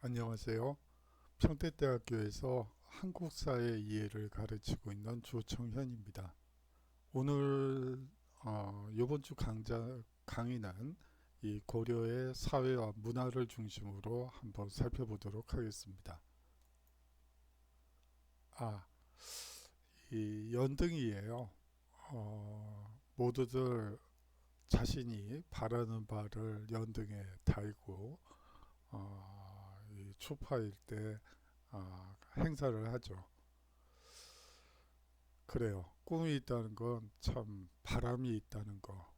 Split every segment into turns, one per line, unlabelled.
안녕하세요. 평택대학교에서 한국사회 이해를 가르치고 있는 조청현입니다. 오늘 이번 주 강의는 이 고려의 사회와 문화를 중심으로 한번 살펴보도록 하겠습니다. 아, 이 연등이에요. 모두들 자신이 바라는 바를 연등에 달고 이 초파일 때 행사를 하죠. 그래요. 꿈이 있다는 건 참 바람이 있다는 거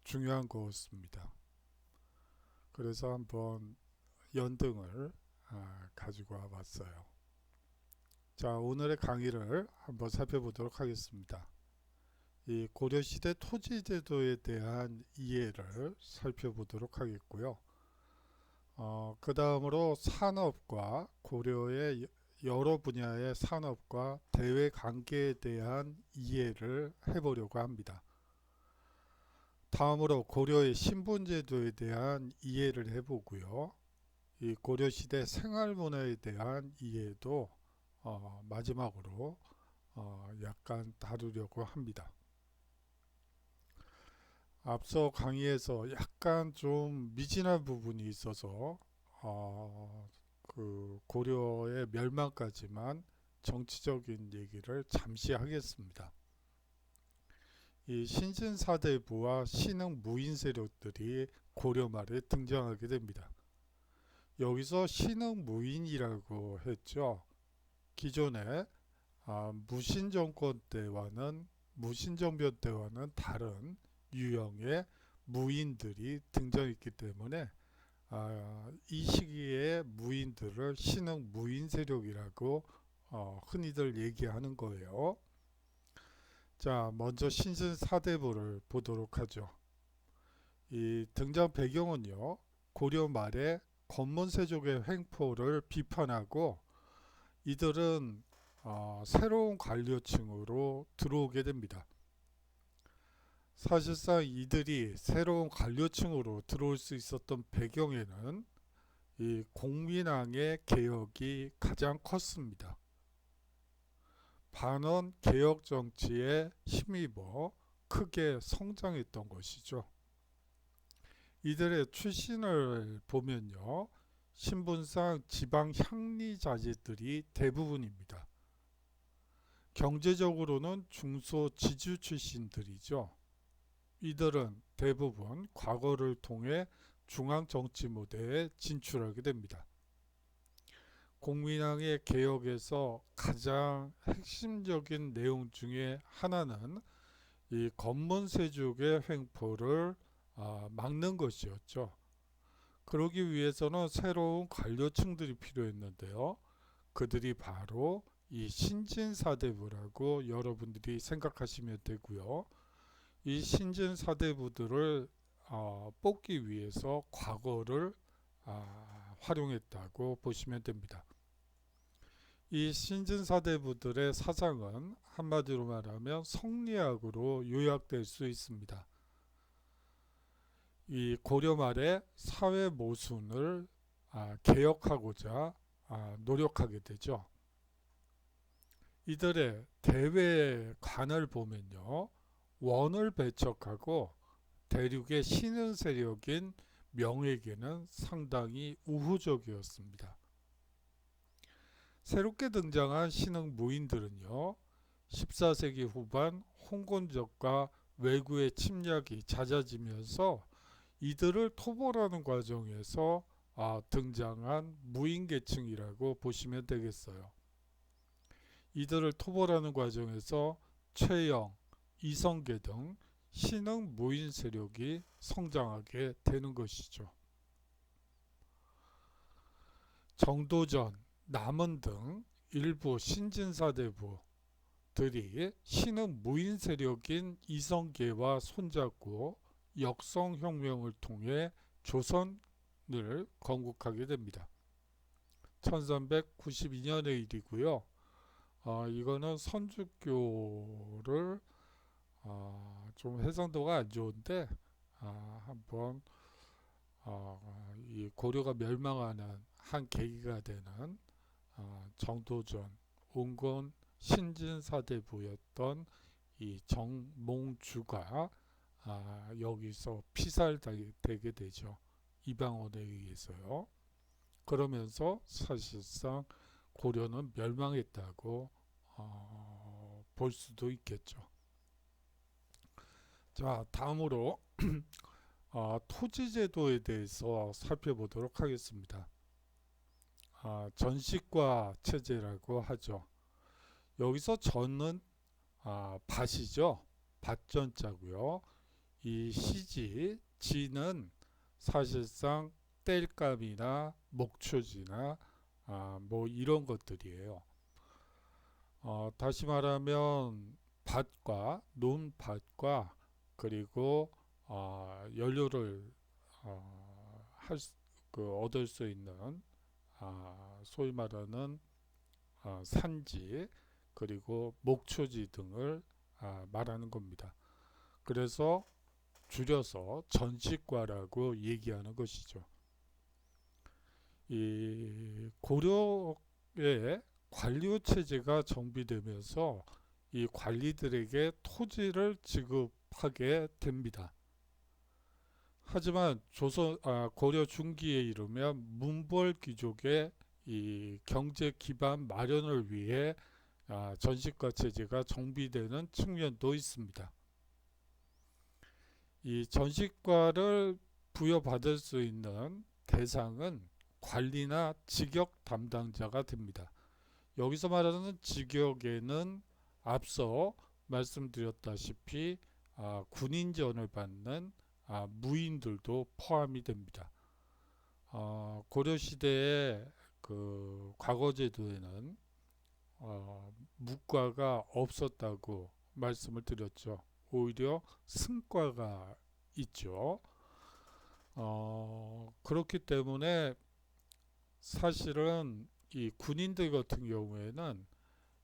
중요한 거였습니다. 그래서 한번 연등을 가지고 와봤어요. 자, 오늘의 강의를 한번 살펴보도록 하겠습니다. 이 고려시대 토지제도에 대한 이해를 살펴보도록 하겠고요. 그 다음으로 산업과 고려의 여러 분야의 산업과 대외 관계에 대한 이해를 해보려고 합니다. 다음으로 고려의 신분제도에 대한 이해를 해보고요. 이 고려시대 생활문화에 대한 이해도 마지막으로 약간 다루려고 합니다. 앞서 강의에서 약간 좀 미진한 부분이 있어서 그 고려의 멸망까지만 정치적인 얘기를 잠시 하겠습니다. 이 신진사대부와 신흥 무인 세력들이 고려 말에 등장하게 됩니다. 여기서 신흥 무인이라고 했죠. 기존의 무신정권 때와는 무신정변 때와는 다른 유형의 무인들이 등장했기 때문에 이 시기에 무인들을 신흥 무인 세력이라고 흔히들 얘기하는 거예요. 자, 먼저 신진사대부를 보도록 하죠. 이 등장 배경은요, 고려 말에 권문세족의 횡포를 비판하고 이들은 새로운 관료층으로 들어오게 됩니다. 사실상 이들이 새로운 관료층으로 들어올 수 있었던 배경에는 이 공민왕의 개혁이 가장 컸습니다. 반원 개혁 정치에 힘입어 크게 성장했던 것이죠. 이들의 출신을 보면요, 신분상 지방 향리 자제들이 대부분입니다. 경제적으로는 중소 지주 출신들이죠. 이들은 대부분 과거를 통해 중앙 정치 무대에 진출하게 됩니다. 공민왕의 개혁에서 가장 핵심적인 내용 중에 하나는 이 권문세족의 횡포를 막는 것이었죠. 그러기 위해서는 새로운 관료층들이 필요했는데요. 그들이 바로 이 신진사대부라고 여러분들이 생각하시면 되고요. 이 신진사대부들을 뽑기 위해서 과거를 활용했다고 보시면 됩니다. 이 신진사대부들의 사상은 한마디로 말하면 성리학으로 요약될 수 있습니다. 이 고려 말에 사회 모순을 개혁하고자 노력하게 되죠. 이들의 대외관을 보면요, 원을 배척하고 대륙의 신흥 세력인 명에게는 상당히 우호적이었습니다. 새롭게 등장한 신흥 무인들은요, 14세기 후반 홍건적과 외구의 침략이 잦아지면서 이들을 토벌하는 과정에서 등장한 무인계층이라고 보시면 되겠어요. 이들을 토벌하는 과정에서 최영, 이성계 등 신흥 무인 세력이 성장하게 되는 것이죠. 정도전, 남원 등 일부 신진사대부들이 신흥 무인 세력인 이성계와 손잡고 역성혁명을 통해 조선을 건국하게 됩니다. 1392년의 일이고요. 이거는 선주교를 좀 해상도가 안 좋은데 한번 이 고려가 멸망하는 한 계기가 되는 정도전 온건 신진사대부였던 이 정몽주가 여기서 피살되게 되죠. 이방원에 의해서요. 그러면서 사실상 고려는 멸망했다고 볼 수도 있겠죠. 자, 다음으로 토지제도에 대해서 살펴보도록 하겠습니다. 전식과 체제라고 하죠. 여기서 전은 밭이죠. 밭전자고요. 이 시지, 지는 사실상 땔감이나 목초지나 뭐 이런 것들이에요. 다시 말하면 밭과 논밭과 그리고 연료를 얻을 수 있는 소위 말하는 산지 그리고 목초지 등을 말하는 겁니다. 그래서 줄여서 전식과라고 얘기하는 것이죠. 이 고려의 관료 체제가 정비되면서 이 관리들에게 토지를 지급하게 됩니다. 하지만 고려 중기에 이르면 문벌 귀족의 이 경제 기반 마련을 위해 전식과 체제가 정비되는 측면도 있습니다. 이 전식과를 부여받을 수 있는 대상은 관리나 직역 담당자가 됩니다. 여기서 말하는 직역에는 앞서 말씀드렸다시피 군인전을 받는 무인들도 포함이 됩니다. 고려시대의 그 과거제도에는 묵과가 없었다고 말씀을 드렸죠. 오히려 승과가 있죠. 그렇기 때문에 사실은 이 군인들 같은 경우에는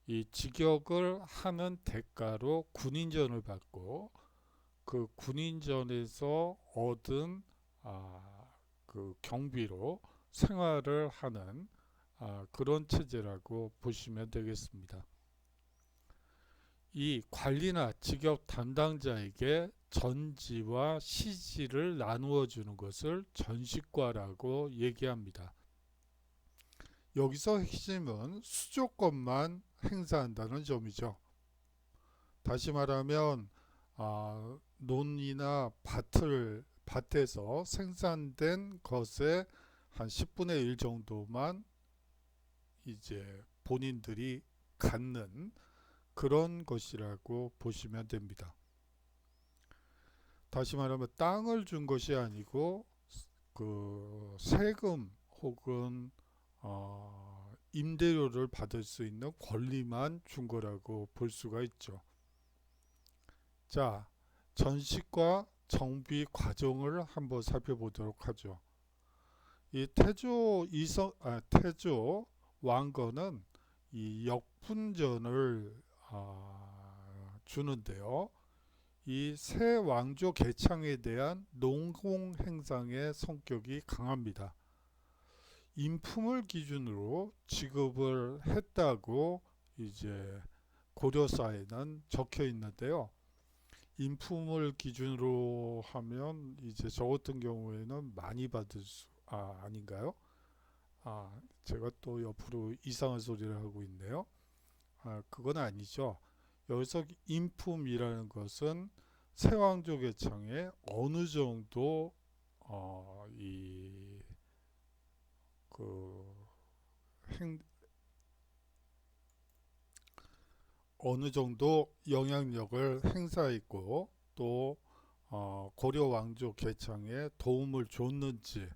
이 직역을 하는 대가로 군인전을 받고 그 군인전에서 얻은 그 경비로 생활을 하는 그런 체제라고 보시면 되겠습니다. 이 관리나 직역 담당자에게 전지와 시지를 나누어 주는 것을 전식과라고 얘기합니다. 여기서 핵심은 수조권만 행사한다는 점이죠. 다시 말하면 논이나 밭에서 생산된 것의 한 10분의 1 정도만 이제 본인들이 갖는 그런 것이라고 보시면 됩니다. 다시 말하면 땅을 준 것이 아니고 그 세금 혹은 임대료를 받을 수 있는 권리만 준 거라고 볼 수가 있죠. 자, 전식과 정비 과정을 한번 살펴보도록 하죠. 이 태조 왕건은 이 역분전을 주는데요. 이 새 왕조 개창에 대한 농공행상의 성격이 강합니다. 인품을 기준으로 지급을 했다고 이제 고려사에는 적혀 있는데요. 인품을 기준으로 하면 이제 저 같은 경우에는 많이 받을 수 아닌가요? 제가 또 옆으로 이상한 소리를 하고 있네요. 그건 아니죠. 여기서 인품이라는 것은 세왕조 개창에 어느 정도 어느 정도 영향력을 행사했고 또 고려 왕조 개창에 도움을 줬는지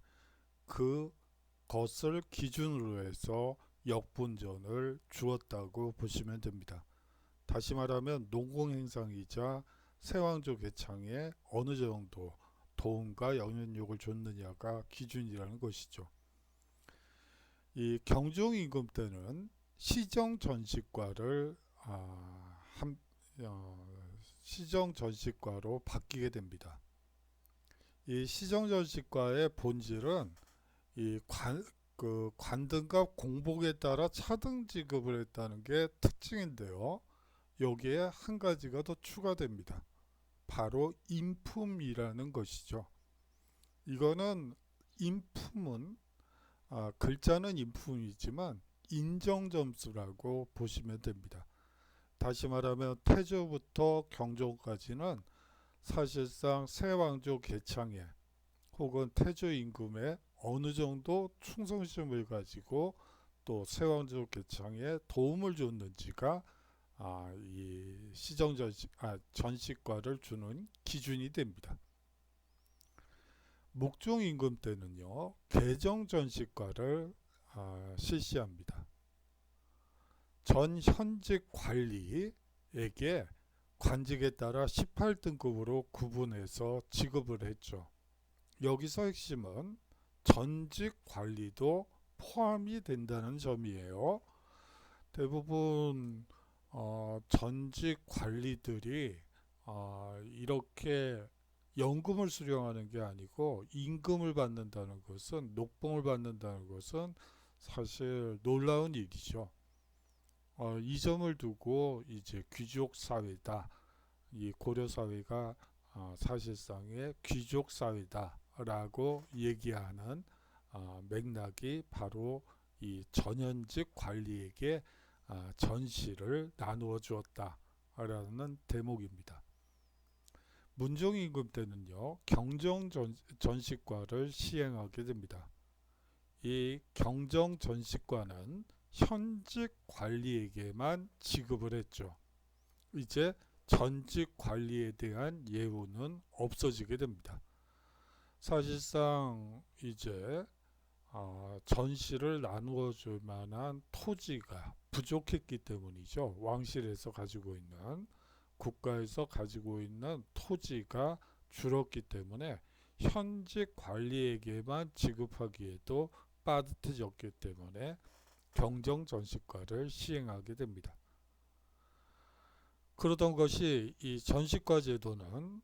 그것을 기준으로 해서 역분전을 주었다고 보시면 됩니다. 다시 말하면 농공행상이자 세왕조 개창에 어느 정도 도움과 영향력을 줬느냐가 기준이라는 것이죠. 이 경종임금 때는 시정전식과를 시정전식과로 바뀌게 됩니다. 이 시정전시과의 본질은 이 관등과 공복에 따라 차등 지급을 했다는 게 특징인데요. 여기에 한 가지가 더 추가됩니다. 바로 인품이라는 것이죠. 이거는 인품은 글자는 인품이지만 인정점수라고 보시면 됩니다. 다시 말하면 태조부터 경종까지는 사실상 세왕조 개창에 혹은 태조 임금에 어느 정도 충성심을 가지고 또 세왕조 개창에 도움을 줬는지가 이 전시과를 주는 기준이 됩니다. 목종 임금 때는요, 개정 전시과를 실시합니다. 전 현직 관리에게 관직에 따라 18등급으로 구분해서 지급을 했죠. 여기서 핵심은 전직 관리도 포함이 된다는 점이에요. 대부분 전직 관리들이 이렇게 연금을 수령하는 게 아니고 임금을 받는다는 것은, 녹봉을 받는다는 것은 사실 놀라운 일이죠. 이 점을 두고 이제 귀족 사회다, 이 고려 사회가 사실상의 귀족 사회다라고 얘기하는 맥락이 바로 이 전현직 관리에게 전시를 나누어 주었다라는 대목입니다. 문종 임금 때는요, 경정 전시과를 시행하게 됩니다. 이 경정 전시과는 현직 관리에게만 지급을 했죠. 이제 전직 관리에 대한 예우는 없어지게 됩니다. 사실상 이제 전시를 나누어 줄 만한 토지가 부족했기 때문이죠. 왕실에서 가지고 있는, 국가에서 가지고 있는 토지가 줄었기 때문에 현직 관리에게만 지급하기에도 빠듯해졌기 때문에 경정전시과를 시행하게 됩니다. 그러던 것이 이 전시과 제도는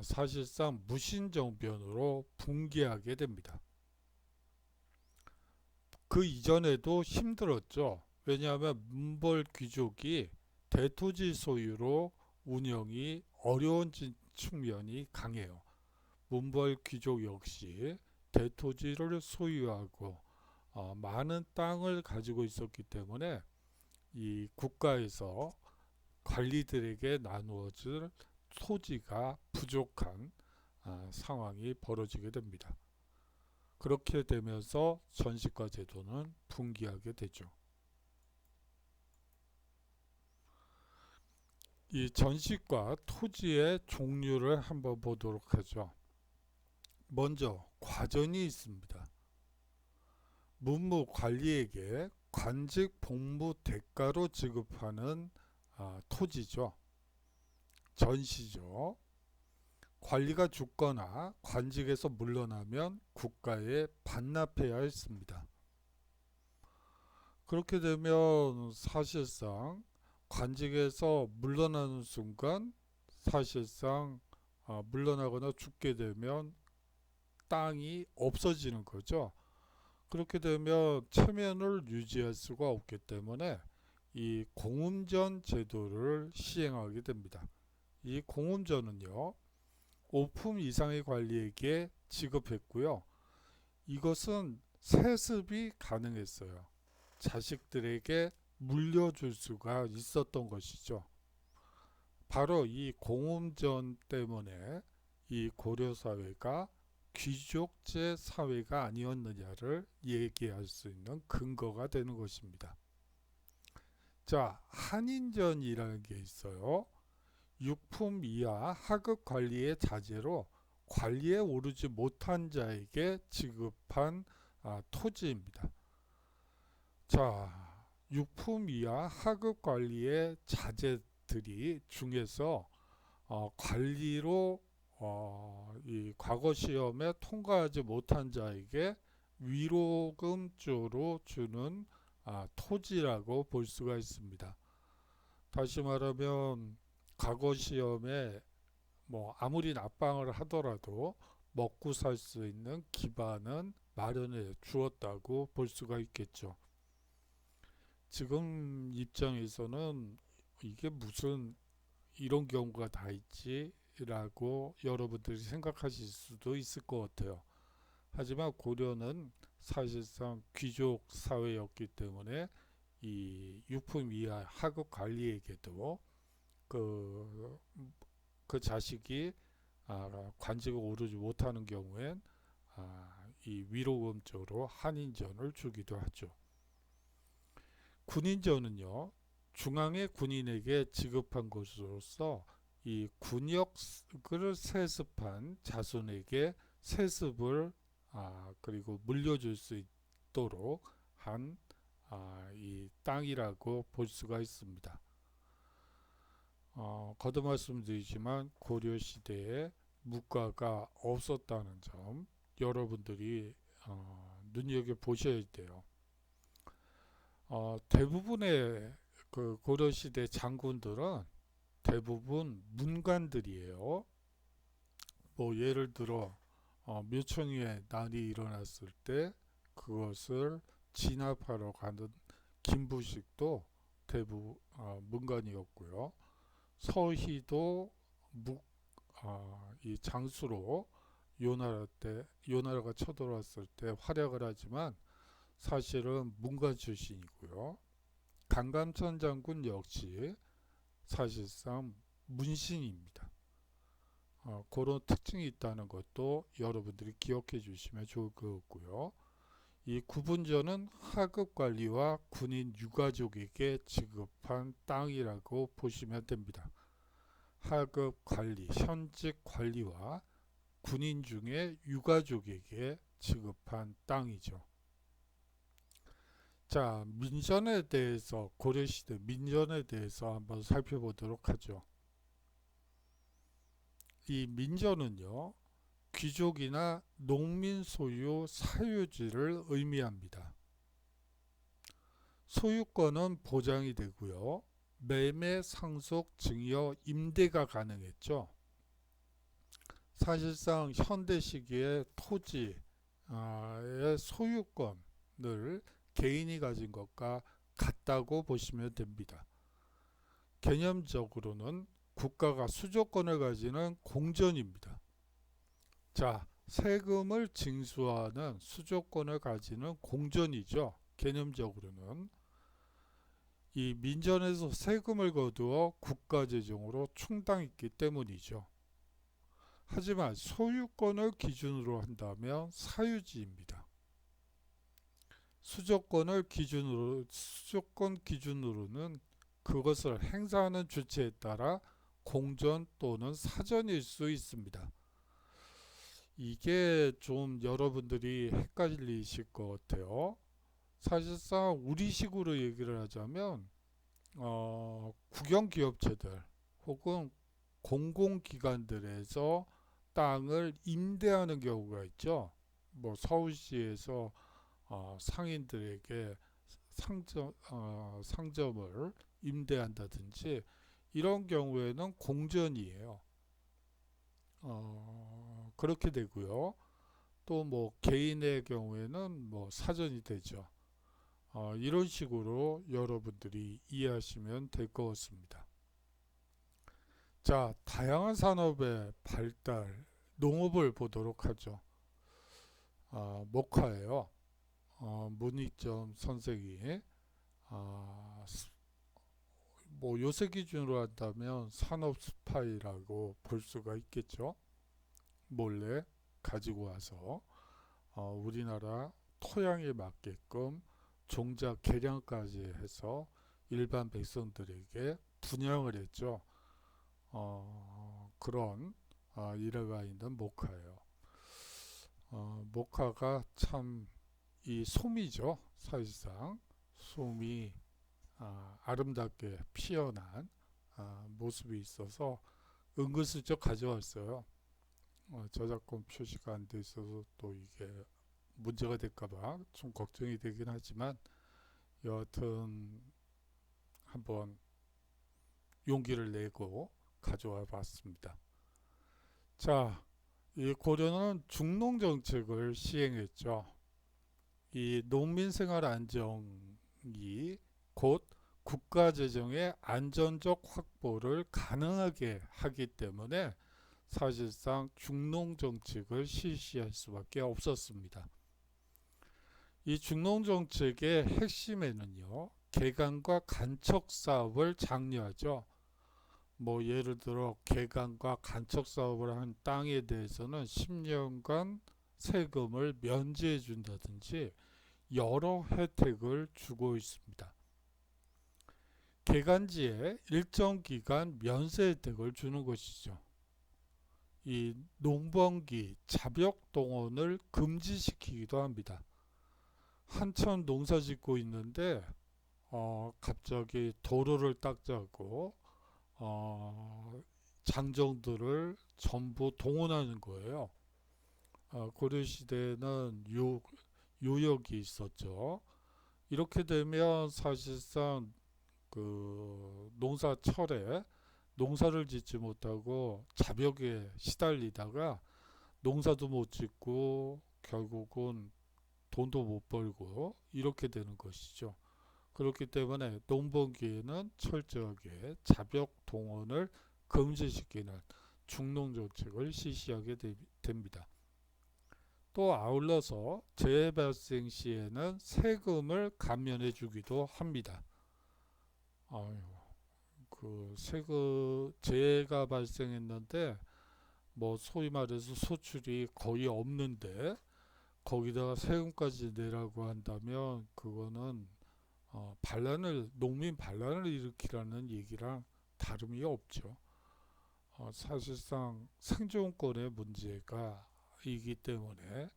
사실상 무신정변으로 붕괴하게 됩니다. 그 이전에도 힘들었죠. 왜냐하면 문벌 귀족이 대토지 소유로 운영이 어려운 측면이 강해요. 문벌 귀족 역시 대토지를 소유하고 많은 땅을 가지고 있었기 때문에 이 국가에서 관리들에게 나누어질 토지가 부족한 상황이 벌어지게 됩니다. 그렇게 되면서 전시과 제도는 붕괴하게 되죠. 이 전시과 토지의 종류를 한번 보도록 하죠. 먼저 과전이 있습니다. 문무 관리에게 관직 복무 대가로 지급하는 토지죠. 전시죠. 관리가 죽거나 관직에서 물러나면 국가에 반납해야 했습니다. 그렇게 되면 사실상 관직에서 물러나는 순간 사실상 물러나거나 죽게 되면 땅이 없어지는 거죠. 그렇게 되면 체면을 유지할 수가 없기 때문에 이 공음전 제도를 시행하게 됩니다. 이 공음전은요, 5품 이상의 관리에게 지급했고요. 이것은 세습이 가능했어요. 자식들에게 물려줄 수가 있었던 것이죠. 바로 이 공음전 때문에 이 고려사회가 귀족제 사회가 아니었느냐를 얘기할 수 있는 근거가 되는 것입니다. 자, 한인전이라는 게 있어요. 6품 이하 하급 관리의 자제로 관리에 오르지 못한 자에게 지급한 토지입니다. 자, 6품 이하 하급 관리의 자제들이 중에서 관리로 이 과거 시험에 통과하지 못한 자에게 위로금조로 주는 토지라고 볼 수가 있습니다. 다시 말하면 과거 시험에 뭐 아무리 납방을 하더라도 먹고 살 수 있는 기반은 마련해 주었다고 볼 수가 있겠죠. 지금 입장에서는 이게 무슨 이런 경우가 다 있지? 라고 여러분들이 생각하실 수도 있을 것 같아요. 하지만 고려는 사실상 귀족 사회였기 때문에 이 유품 이하 하급 관리에게도 그, 그 자식이 관직에 오르지 못하는 경우엔 이 위로금적으로 한인전을 주기도 하죠. 군인전은요, 중앙의 군인에게 지급한 것으로서 이 군역을 세습한 자손에게 세습을 그리고 물려줄 수 있도록 한 이 땅이라고 볼 수가 있습니다. 거듭 말씀드리지만 고려 시대에 무가가 없었다는 점 여러분들이 눈여겨 보셔야 돼요. 대부분의 그 고려 시대 장군들은 대부분 문관들이에요. 뭐 예를 들어 묘청이의 난이 일어났을 때 그것을 진압하러 가는 김부식도 대부분 문관이었고요. 서희도 이 장수로 요나라가 쳐들어왔을 때 활약을 하지만 사실은 문관 출신이고요. 강감천 장군 역시 사실상 문신입니다. 그런 특징이 있다는 것도 여러분들이 기억해 주시면 좋을 것 같고요. 이 구분전은 하급 관리와 군인 유가족에게 지급한 땅이라고 보시면 됩니다. 하급 관리, 현직 관리와 군인 중에 유가족에게 지급한 땅이죠. 자, 민전에 대해서 고려시대 민전에 대해서 한번 살펴보도록 하죠. 이 민전은요, 귀족이나 농민 소유 사유지를 의미합니다. 소유권은 보장이 되고요. 매매, 상속, 증여, 임대가 가능했죠. 사실상 현대 시기에 토지의 소유권을 개인이 가진 것과 같다고 보시면 됩니다. 개념적으로는 국가가 수조권을 가지는 공전입니다. 자, 세금을 징수하는 수조권을 가지는 공전이죠. 개념적으로는. 이 민전에서 세금을 거두어 국가재정으로 충당했기 때문이죠. 하지만 소유권을 기준으로 한다면 사유지입니다. 수조권 기준으로는 그것을 행사하는 주체에 따라 공전 또는 사전일 수 있습니다. 이게 좀 여러분들이 헷갈리실 것 같아요. 사실상 우리식으로 얘기를 하자면 국영기업체들 혹은 공공기관들에서 땅을 임대하는 경우가 있죠. 뭐 서울시에서 상인들에게 상점을 임대한다든지 이런 경우에는 공전이에요. 그렇게 되고요. 또 뭐 개인의 경우에는 뭐 사전이 되죠. 이런 식으로 여러분들이 이해하시면 될 것 같습니다. 자, 다양한 산업의 발달, 농업을 보도록 하죠. 목화예요. 문익점 선생이 뭐 요새 기준으로 한다면 산업 스파이라고 볼 수가 있겠죠. 몰래 가지고 와서 우리나라 토양에 맞게끔 종자 개량까지 해서 일반 백성들에게 분양을 했죠. 그런 일화가 있는 목화예요. 목화가 참 이 솜이죠. 사실상 솜이 아름답게 피어난 모습이 있어서 은근슬쩍 가져왔어요. 저작권 표시가 안 돼 있어서 또 이게 문제가 될까봐 좀 걱정이 되긴 하지만 여하튼 한번 용기를 내고 가져와 봤습니다. 자, 이 고려는 중농 정책을 시행했죠. 이 농민 생활 안정이 곧 국가 재정의 안전적 확보를 가능하게 하기 때문에 사실상 중농 정책을 실시할 수밖에 없었습니다. 이 중농 정책의 핵심에는요, 개간과 간척 사업을 장려하죠. 뭐 예를 들어 개간과 간척 사업을 한 땅에 대해서는 10년간 세금을 면제해 준다든지 여러 혜택을 주고 있습니다. 개간지에 일정 기간 면세 혜택을 주는 것이죠. 이 농번기 자벽 동원을 금지시키기도 합니다. 한참 농사 짓고 있는데 갑자기 도로를 닦자고 장정들을 전부 동원하는 거예요. 고려시대에는 요역이 있었죠. 이렇게 되면 사실상 그 농사철에 농사를 짓지 못하고 자벽에 시달리다가 농사도 못 짓고 결국은 돈도 못 벌고 이렇게 되는 것이죠. 그렇기 때문에 농번기에는 철저하게 자벽 동원을 금지시키는 중농 정책을 실시하게 됩니다. 또 아울러서 재해 발생 시에는 세금을 감면해 주기도 합니다. 그 재해가 발생했는데 뭐 소위 말해서 소출이 거의 없는데 거기다가 세금까지 내라고 한다면 그거는 농민 반란을 일으키라는 얘기랑 다름이 없죠. 사실상 생존권의 문제가 이기 때문에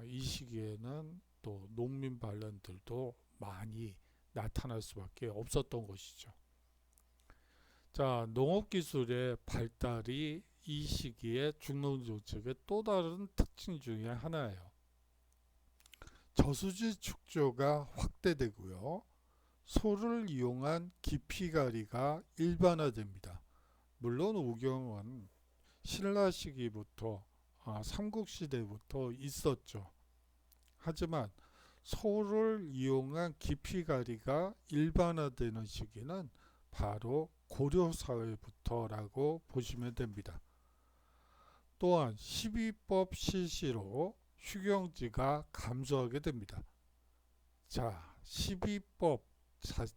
이 시기에는 또 농민 반란들도 많이 나타날 수밖에 없었던 것이죠. 자, 농업기술의 발달이 이 시기에 중농정책의 또 다른 특징 중에 하나예요. 저수지 축조가 확대되고요. 소를 이용한 깊이가리가 일반화됩니다. 물론 우경은 신라 시기부터 삼국시대부터 있었죠. 하지만 소를 이용한 깊이가리가 일반화되는 시기는 바로 고려사회부터라고 보시면 됩니다. 또한 12법 실시로 휴경지가 감소하게 됩니다. 자, 12법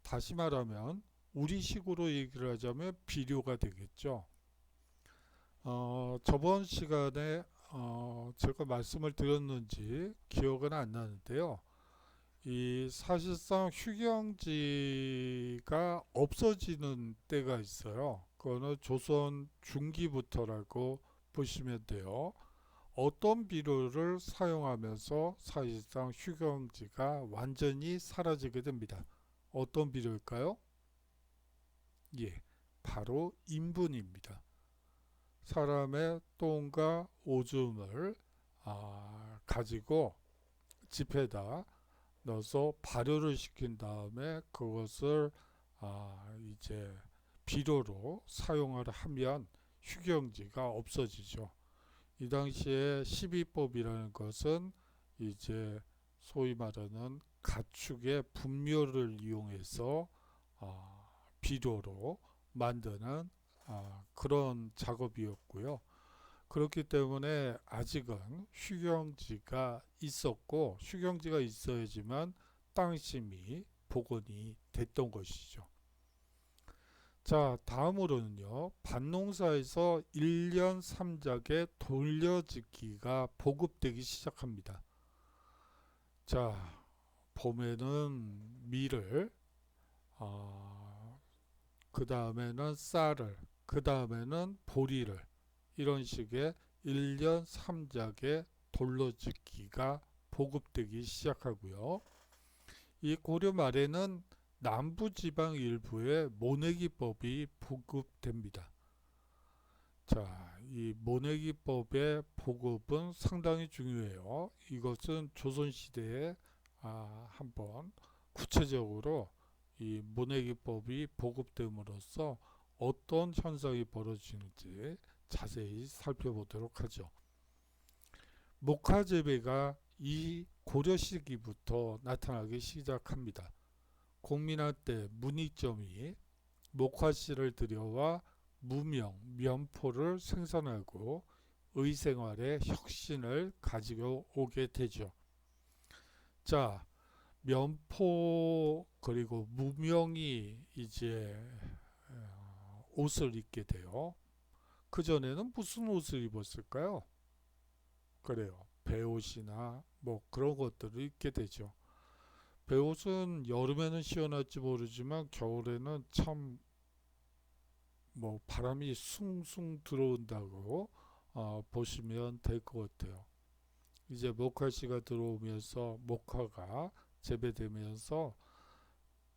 다시 말하면 우리식으로 얘기를 하자면 비료가 되겠죠. 저번 시간에 제가 말씀을 드렸는지 기억은 안 나는데요. 이 사실상 휴경지가 없어지는 때가 있어요. 그거는 조선 중기부터라고 보시면 돼요. 어떤 비료를 사용하면서 사실상 휴경지가 완전히 사라지게 됩니다. 어떤 비료일까요? 예, 바로 인분입니다. 사람의 똥과 오줌을 가지고 짚에다 넣어서 발효를 시킨 다음에 그것을 이제 비료로 사용을 하면 휴경지가 없어지죠. 이 당시에 12법이라는 것은 이제 소위 말하는 가축의 분묘를 이용해서 비료로 만드는 그런 작업이었고요. 그렇기 때문에 아직은 휴경지가 있었고 휴경지가 있어야지만 땅심이 복원이 됐던 것이죠. 자, 다음으로는요. 밭농사에서 1년 3작의 돌려짓기가 보급되기 시작합니다. 자, 봄에는 밀을, 그 다음에는 쌀을, 그 다음에는 보리를 이런 식의 1년 3작의 돌려짓기가 보급되기 시작하고요. 이 고려 말에는 남부지방 일부에 모내기법이 보급됩니다. 자, 이 모내기법의 보급은 상당히 중요해요. 이것은 조선시대에 한번 구체적으로 이 모내기법이 보급됨으로써 어떤 현상이 벌어지는지 자세히 살펴보도록 하죠. 목화 재배가 이 고려 시기부터 나타나기 시작합니다. 공민화 때 문의점이 목화씨를 들여와 무명, 면포를 생산하고 의생활의 혁신을 가지고 오게 되죠. 자, 면포 그리고 무명이 이제 옷을 입게 돼요. 그전에는 무슨 옷을 입었을까요? 그래요. 배옷이나 뭐 그런 것들을 입게 되죠. 배옷은 여름에는 시원할지 모르지만 겨울에는 참 뭐 바람이 숭숭 들어온다고 보시면 될 것 같아요. 이제 목화씨가 들어오면서 목화가 재배되면서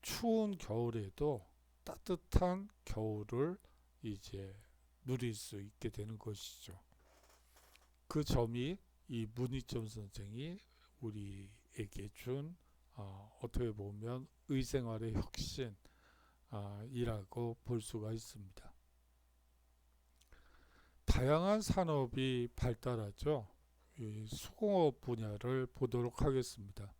추운 겨울에도 따뜻한 겨울을 이제 누릴 수 있게 되는 것이죠. 그 점이 이 문희점 선생이 우리에게 준 어떻게 보면 의생활의 혁신이라고 볼 수가 있습니다. 다양한 산업이 발달하죠. 이 수공업 분야를 보도록 하겠습니다.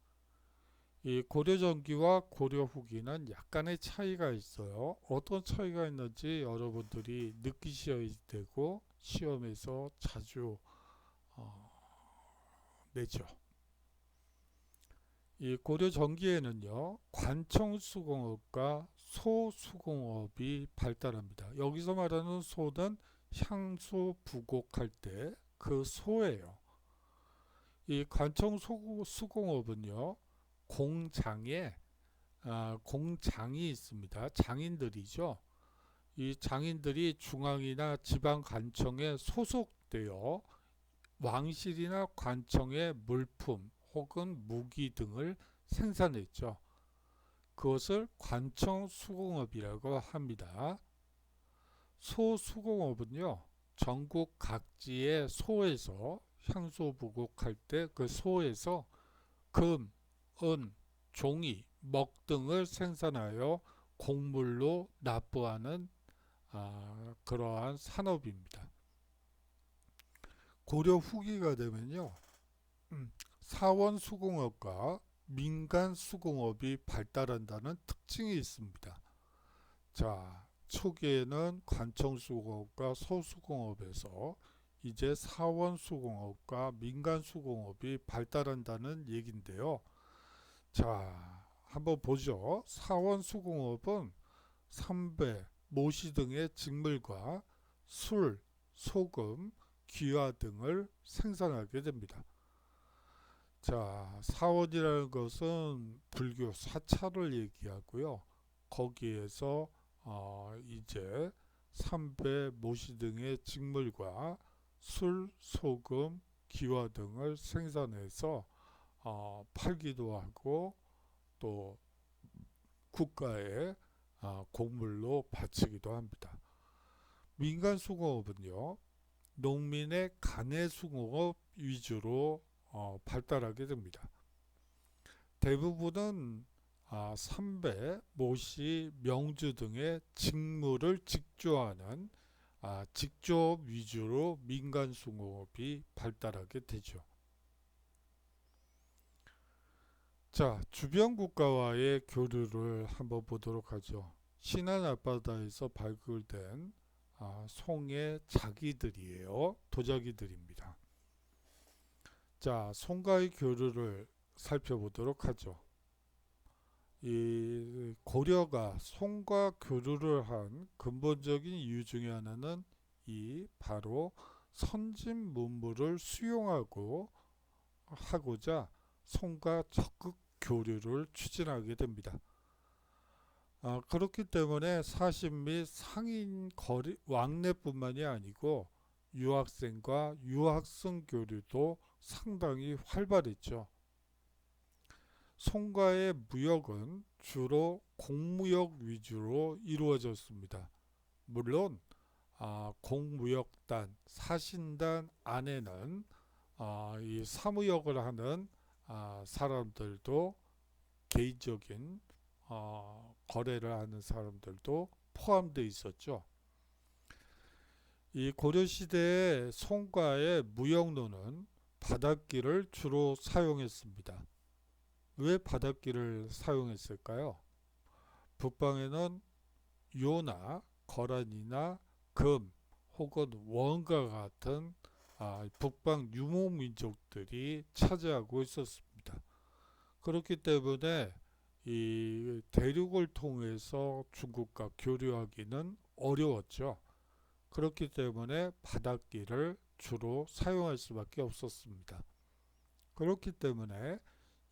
이 고려 전기와 고려 후기는 약간의 차이가 있어요. 어떤 차이가 있는지 여러분들이 느끼셔야 되고 시험에서 자주 내죠. 이 고려 전기에는요, 관청 수공업과 소 수공업이 발달합니다. 여기서 말하는 소는 향수 부곡할 때 그 소예요. 이 관청 수공업은요, 공장이 있습니다. 장인들이죠. 이 장인들이 중앙이나 지방 관청에 소속되어 왕실이나 관청의 물품 혹은 무기 등을 생산했죠. 그것을 관청 수공업이라고 합니다. 소수공업은요, 전국 각지의 소에서 향수 부곡할 때 그 소에서 금, 은, 종이, 먹 등을 생산하여 곡물로 납부하는 그러한 산업입니다. 고려 후기가 되면요, 사원 수공업과 민간 수공업이 발달한다는 특징이 있습니다. 자, 초기에는 관청 수공업과 소수공업에서 이제 사원 수공업과 민간 수공업이 발달한다는 얘기인데요. 자, 한번 보죠. 사원 수공업은 삼배, 모시 등의 직물과 술, 소금, 귀화 등을 생산하게 됩니다. 자, 사원이라는 것은 불교 사찰을 얘기하고요. 거기에서 이제 삼배, 모시 등의 직물과 술, 소금, 기화 등을 생산해서 팔기도 하고 또 국가에 곡물로 바치기도 합니다. 민간 수공업은요, 농민의 가내 수공업 위주로 발달하게 됩니다. 대부분은 삼배, 모시, 명주 등의 직물을 직조하는 직조업 위주로 민간 수공업이 발달하게 되죠. 자, 주변 국가와의 교류를 한번 보도록 하죠. 신안 앞바다에서 발굴된 송의 자기들이에요. 도자기들입니다. 자, 송과의 교류를 살펴보도록 하죠. 이 고려가 송과 교류를 한 근본적인 이유 중에 하나는 이 바로 선진 문물을 수용하고 하고자 송과 적극 교류를 추진하게 됩니다. 그렇기 때문에 사신 및 상인 왕래뿐만이 아니고 유학생과 유학생 교류도 상당히 활발했죠. 송과의 무역은 주로 공무역 위주로 이루어졌습니다. 물론 공무역단, 사신단 안에는 이 사무역을 하는 사람들도 개인적인 거래를 하는 사람들도 포함되어 있었죠. 이 고려시대의 송과의 무역로는 바닷길을 주로 사용했습니다. 왜 바닷길을 사용했을까요? 북방에는 요나 거란이나 금 혹은 원과 같은 북방 유목민족들이 차지하고 있었습니다. 그렇기 때문에 이 대륙을 통해서 중국과 교류하기는 어려웠죠. 그렇기 때문에 바닷길을 주로 사용할 수밖에 없었습니다. 그렇기 때문에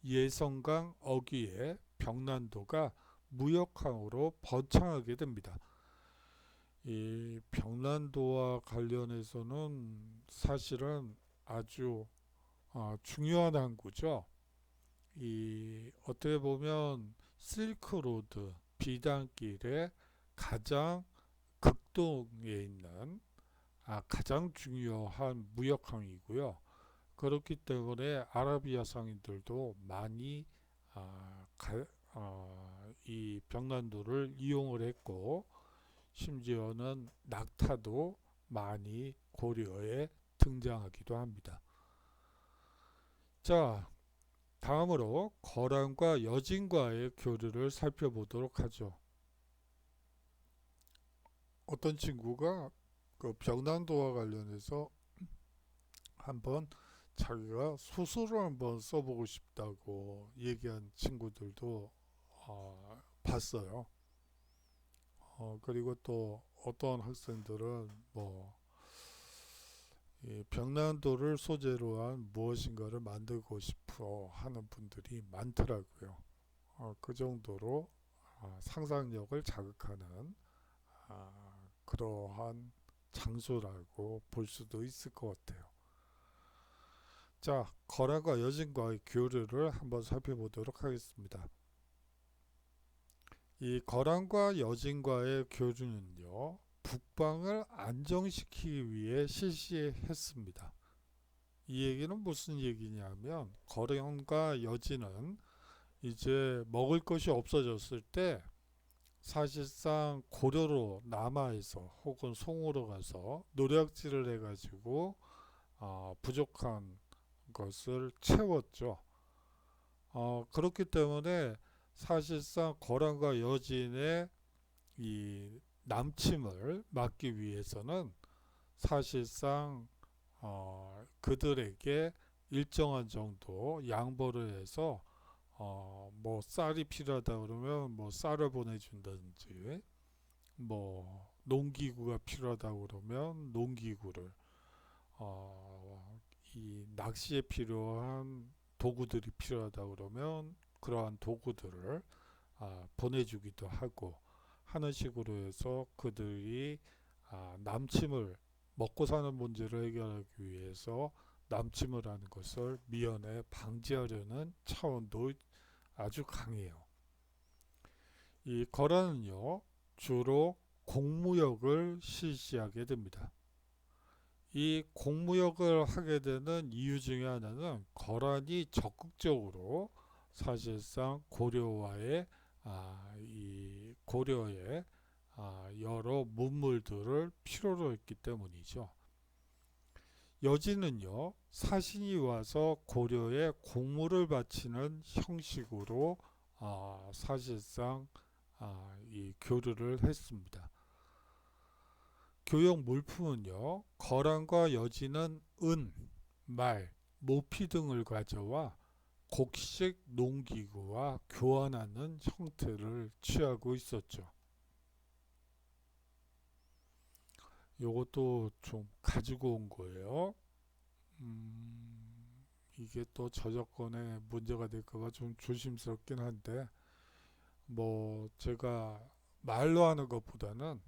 예성강 어귀의 병난도가 무역항으로 번창하게 됩니다. 이 병난도와 관련해서는 사실은 아주 중요한 항구죠. 이 어떻게 보면 실크로드 비단길의 가장 극동에 있는 가장 중요한 무역항이고요. 그렇기 때문에 아라비아 상인들도 많이 이 병난도를 이용을 했고, 심지어는 낙타도 많이 고려에 등장하기도 합니다. 자, 다음으로 거란과 여진과의 교류를 살펴보도록 하죠. 어떤 친구가 그 병난도와 관련해서 한번 자기가 소설을 한번 써보고 싶다고 얘기한 친구들도 봤어요. 그리고 또 어떤 학생들은 이 병난도를 소재로 한 무엇인가를 만들고 싶어 하는 분들이 많더라고요. 그 정도로 상상력을 자극하는 그러한 장소라고 볼 수도 있을 것 같아요. 자, 거란과 여진과의 교류를 한번 살펴보도록 하겠습니다. 이 거란과 여진과의 교류는요, 북방을 안정시키기 위해 실시했습니다. 이 얘기는 무슨 얘기냐면, 거란과 여진은 이제 먹을 것이 없어졌을 때 사실상 고려로 남하에서 혹은 송으로 가서 노략질을 해가지고 부족한 것을 채웠죠. 그렇기 때문에 사실상 거란과 여진의 이 남침을 막기 위해서는 사실상 그들에게 일정한 정도 양보를 해서 쌀이 필요하다 그러면 쌀을 보내준다든지, 농기구가 필요하다 그러면 농기구를, 이 낚시에 필요한 도구들이 필요하다 그러면 그러한 도구들을 보내주기도 하고 하는 식으로 해서 그들이 남침을, 먹고 사는 문제를 해결하기 위해서 남침을 하는 것을 미연에 방지하려는 차원도 아주 강해요. 이 거란은요, 주로 공무역을 실시하게 됩니다. 이 공무역을 하게 되는 이유 중에 하나는 거란이 적극적으로 사실상 고려와의 이 고려의 여러 문물들을 필요로 했기 때문이죠. 여진은요, 사신이 와서 고려에 공물을 바치는 형식으로 사실상 이 교류를 했습니다. 교역 물품은요, 거란과 여진은 은, 말, 모피 등을 가져와 곡식 농기구와 교환하는 형태를 취하고 있었죠. 요것도 좀 가지고 온 거예요. 이게 또 저작권에 문제가 될까봐 좀 조심스럽긴 한데, 제가 말로 하는 것보다는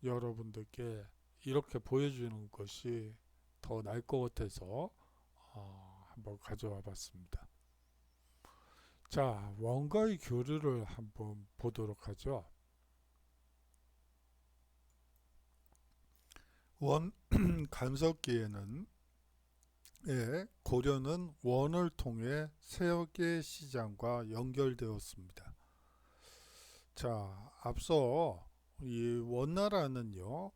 여러분들께 이렇게 보여주는 것이 더 나을 것 같아서 한번 가져와 봤습니다. 자, 원과의 교류를 한번 보도록 하죠. 원 간섭기에는 고려는 원을 통해 세계 시장과 연결되었습니다. 자, 앞서 이 원나라는요,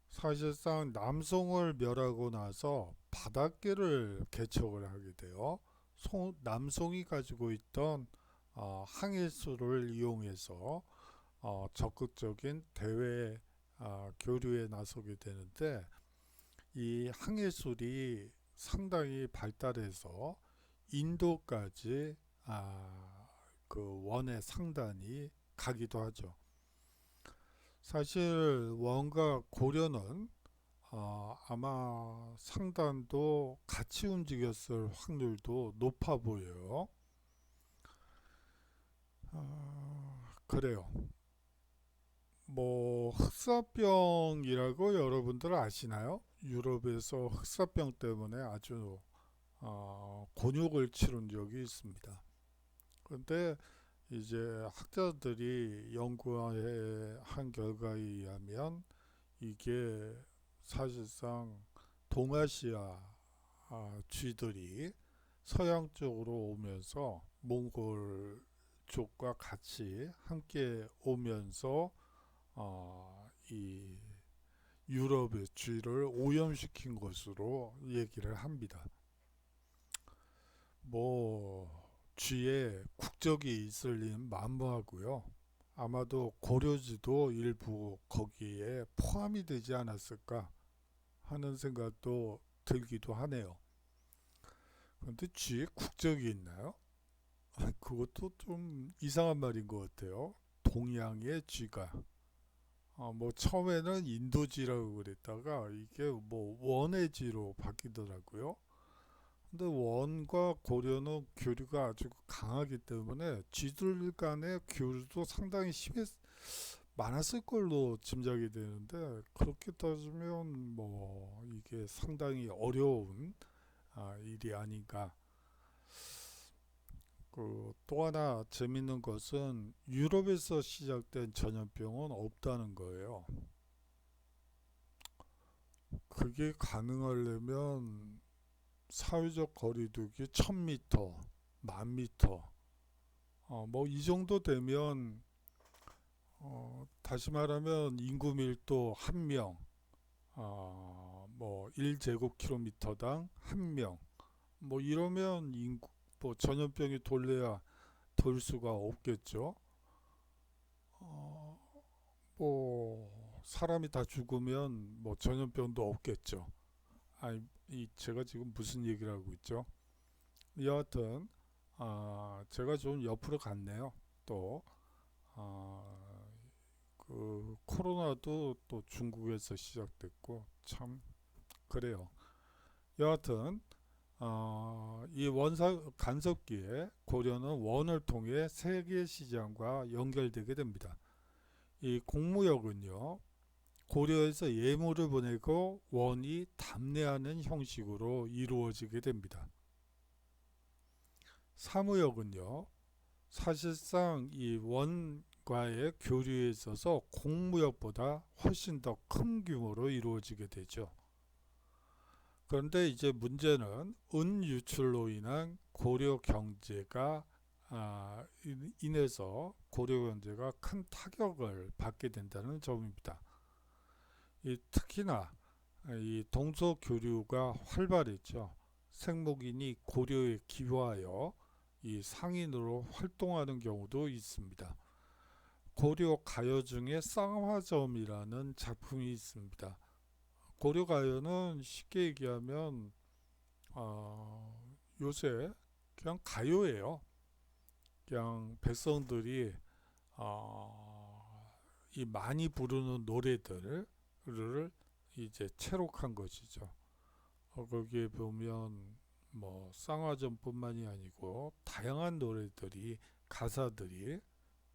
사실상 남송을 멸하고 나서 바닷개를 개척을 하게 돼요. 남송이 가지고 있던 항해술을 이용해서 적극적인 대외 교류에 나서게 되는데, 이 항해술이 상당히 발달해서 인도까지 그 원의 상단이 가기도 하죠. 사실 원과 고려는 아마 상단도 같이 움직였을 확률도 높아 보여요. 그래요. 뭐 흑사병이라고 여러분들 아시나요? 유럽에서 흑사병 때문에 아주 곤욕을 치른 적이 있습니다. 그런데 이제 학자들이 연구한 결과에 의하면 이게 사실상 동아시아 쥐들이 서양 쪽으로 오면서 몽골 쪽과 같이 함께 오면서 이 유럽의 쥐를 오염시킨 것으로 얘기를 합니다. 뭐 쥐에 국적이 있을 리는 만무하고요. 아마도 고려지도 일부 거기에 포함이 되지 않았을까 하는 생각도 들기도 하네요. 그런데 쥐에 국적이 있나요? 그것도 좀 이상한 말인 것 같아요. 동양의 쥐가 뭐 처음에는 인도쥐라고 그랬다가 이게 뭐 원해쥐로 바뀌더라고요. 근데 원과 고려는 교류가 아주 강하기 때문에 쥐들 간의 교류도 상당히 많았을 걸로 짐작이 되는데, 그렇게 따지면 뭐 이게 상당히 어려운 일이 아닌가. 또 하나 재밌는 것은 유럽에서 시작된 전염병은 없다는 거예요. 그게 가능하려면 사회적 거리두기 1000m, 10,000m, 뭐 이 정도 되면 다시 말하면 인구 밀도 1명, 뭐 1제곱킬로미터당 1명, 뭐 이러면 뭐 전염병이 돌래야 돌 수가 없겠죠. 뭐 사람이 다 죽으면 뭐 전염병도 없겠죠. 아니, 제가 지금 무슨 얘기를 하고 있죠? 여하튼 제가 좀 옆으로 갔네요. 또 그 코로나도 또 중국에서 시작됐고 참 그래요. 여하튼 이 간섭기에 고려는 원을 통해 세계 시장과 연결되게 됩니다. 이 공무역은요, 고려에서 예물을 보내고 원이 답례하는 형식으로 이루어지게 됩니다. 사무역은요, 사실상 이 원과의 교류에 있어서 공무역보다 훨씬 더 큰 규모로 이루어지게 되죠. 그런데 이제 문제는 은 유출로 인한 고려 경제가 인해서 고려 경제가 큰 타격을 받게 된다는 점입니다. 특히나 이 동서 교류가 활발했죠. 생목인이 고려에 기여하여 이 상인으로 활동하는 경우도 있습니다. 고려 가요 중에 쌍화점이라는 작품이 있습니다. 고려 가요는 쉽게 얘기하면 요새 그냥 가요예요. 그냥 백성들이 이 많이 부르는 노래들을 이제 채록한 것이죠. 거기에 보면 뭐 쌍화점뿐만이 아니고 다양한 노래들이 가사들이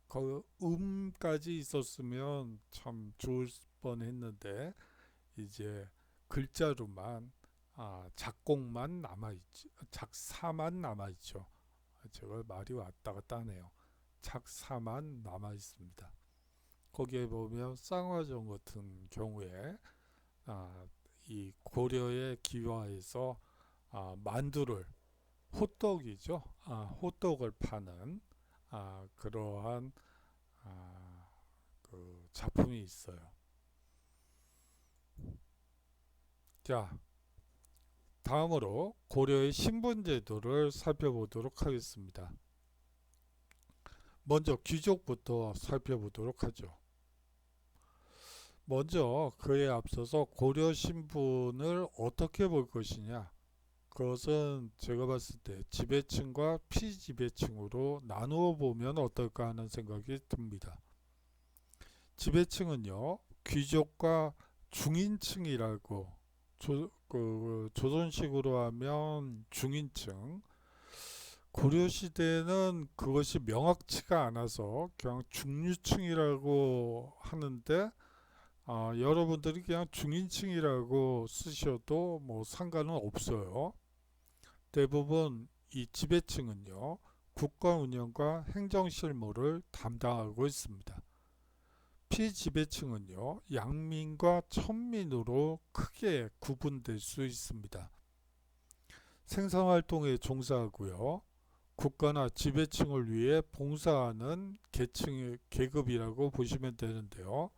그 음까지 있었으면 참 좋을 뻔했는데 이제 글자로만 작곡만 남아있지, 작사만 남아있죠. 제가 말이 왔다 갔다 하네요. 작사만 남아있습니다. 거기에 보면 쌍화점 같은 경우에 이 고려의 기와에서 만두를 호떡이죠. 호떡을 파는 그러한 그 작품이 있어요. 자, 다음으로 고려의 신분제도를 살펴보도록 하겠습니다. 먼저 귀족부터 살펴보도록 하죠. 먼저 그에 앞서서 고려 신분을 어떻게 볼 것이냐, 그것은 제가 봤을 때 지배층과 피지배층으로 나누어 보면 어떨까 하는 생각이 듭니다. 지배층은요, 귀족과 중인층이라고, 조선식으로 하면 중인층, 고려시대는 그것이 명확치가 않아서 그냥 중류층이라고 하는데, 여러분들이 그냥 중인층이라고 쓰셔도 뭐 상관은 없어요. 대부분 이 지배층은요, 국가 운영과 행정 실무를 담당하고 있습니다. 피지배층은요, 양민과 천민으로 크게 구분될 수 있습니다. 생산활동에 종사하고요, 국가나 지배층을 위해 봉사하는 계급이라고 보시면 되는데요.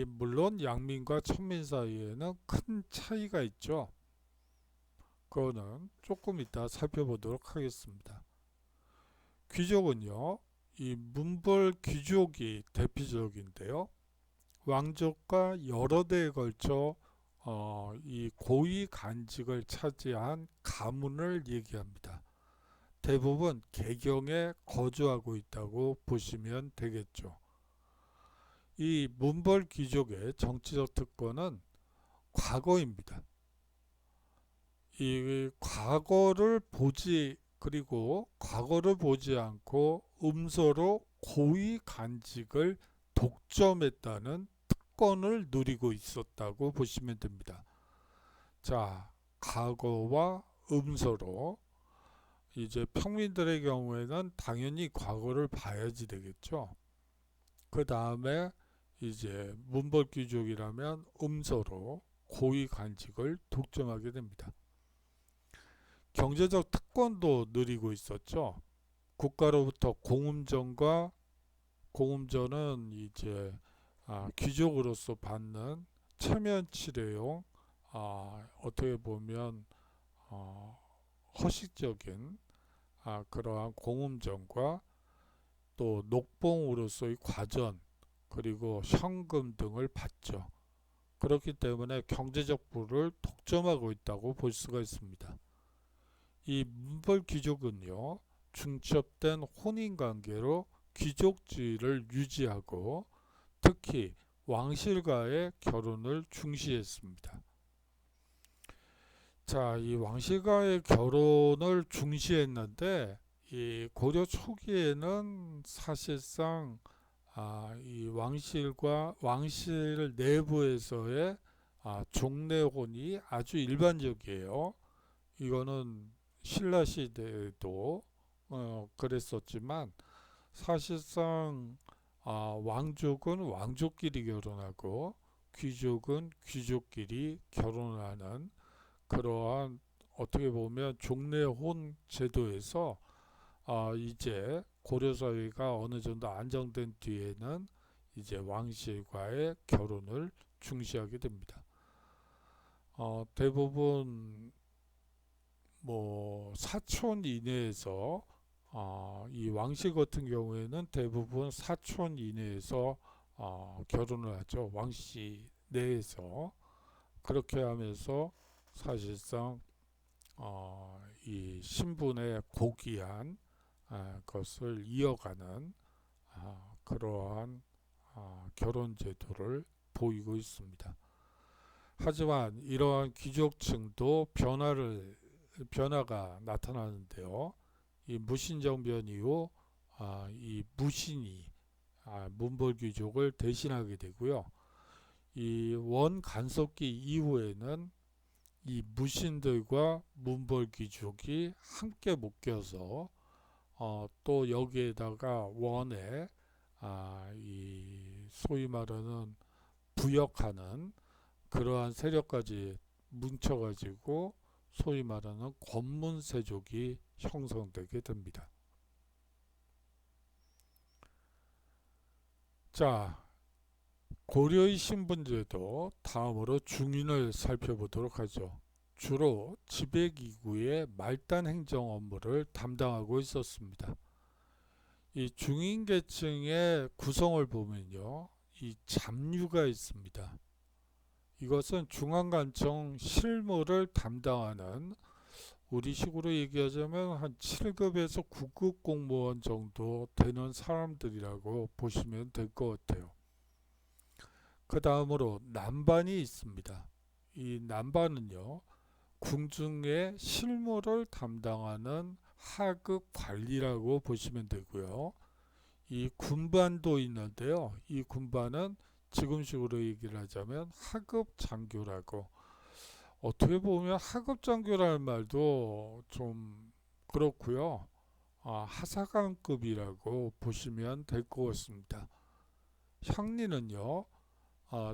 물론 양민과 천민 사이에는 큰 차이가 있죠. 그거는 조금 이따 살펴보도록 하겠습니다. 귀족은요, 이 문벌 귀족이 대표적인데요. 왕족과 여러 대에 걸쳐 이 고위 간직을 차지한 가문을 얘기합니다. 대부분 개경에 거주하고 있다고 보시면 되겠죠. 이 문벌 귀족의 정치적 특권은 과거입니다. 이 과거를 보지 않고 음서로 고위 간직을 독점했다는 특권을 누리고 있었다고 보시면 됩니다. 자, 과거와 음서로 이제 평민들의 경우에는 당연히 과거를 봐야지 되겠죠. 그 다음에 이제 문벌 귀족이라면 음서로 고위 간직을 독점하게 됩니다. 경제적 특권도 누리고 있었죠. 국가로부터 공음전은 이제 귀족으로서 받는 체면 치료용 어떻게 보면 허식적인 그러한 공음전과 또 녹봉으로서의 과전 그리고 현금 등을 받죠. 그렇기 때문에 경제적 부를 독점하고 있다고 볼 수가 있습니다. 이 문벌 귀족은요, 중첩된 혼인관계로 귀족지위를 유지하고 특히 왕실과의 결혼을 중시했습니다. 자, 이 왕실과의 결혼을 중시했는데 이 고려 초기에는 사실상 이 왕실 내부에서의 종례혼이 아주 일반적이에요. 이거는 신라 시대에도 그랬었지만 사실상 왕족은 왕족끼리 결혼하고 귀족은 귀족끼리 결혼하는 그러한 어떻게 보면 종례혼 제도에서 이제 고려사회가 어느 정도 안정된 뒤에는 이제 왕실과의 결혼을 중시하게 됩니다. 대부분 뭐 사촌 이내에서 이 왕실 같은 경우에는 대부분 사촌 이내에서 결혼을 하죠. 왕씨 내에서 그렇게 하면서 사실상 이 신분의 고귀한 것을 이어가는 그러한 결혼 제도를 보이고 있습니다. 하지만 이러한 귀족층도 변화가 나타나는데요. 이 무신정변 이후 이 무신이 문벌 귀족을 대신하게 되고요. 이 원간섭기 이후에는 이 무신들과 문벌 귀족이 함께 묶여서 또 여기에다가 원에 이 소위 말하는 부역하는 그러한 세력까지 뭉쳐가지고 소위 말하는 권문세족이 형성되게 됩니다. 자, 고려의 신분제도 다음으로 중인을 살펴보도록 하죠. 주로 지배기구의 말단 행정 업무를 담당하고 있었습니다. 이 중인계층의 구성을 보면요, 이 잡류가 있습니다. 이것은 중앙관청 실무를 담당하는, 우리식으로 얘기하자면 한 7급에서 9급 공무원 정도 되는 사람들이라고 보시면 될 것 같아요. 그 다음으로 남반이 있습니다. 이 남반은요, 궁중의 실무를 담당하는 하급 관리라고 보시면 되고요. 이 군반도 있는데요. 이 군반은 지금식으로 얘기를 하자면 하급 장교라고, 어떻게 보면 하급 장교라는 말도 좀 그렇고요. 하사관급이라고 보시면 될 것 같습니다. 향리는요,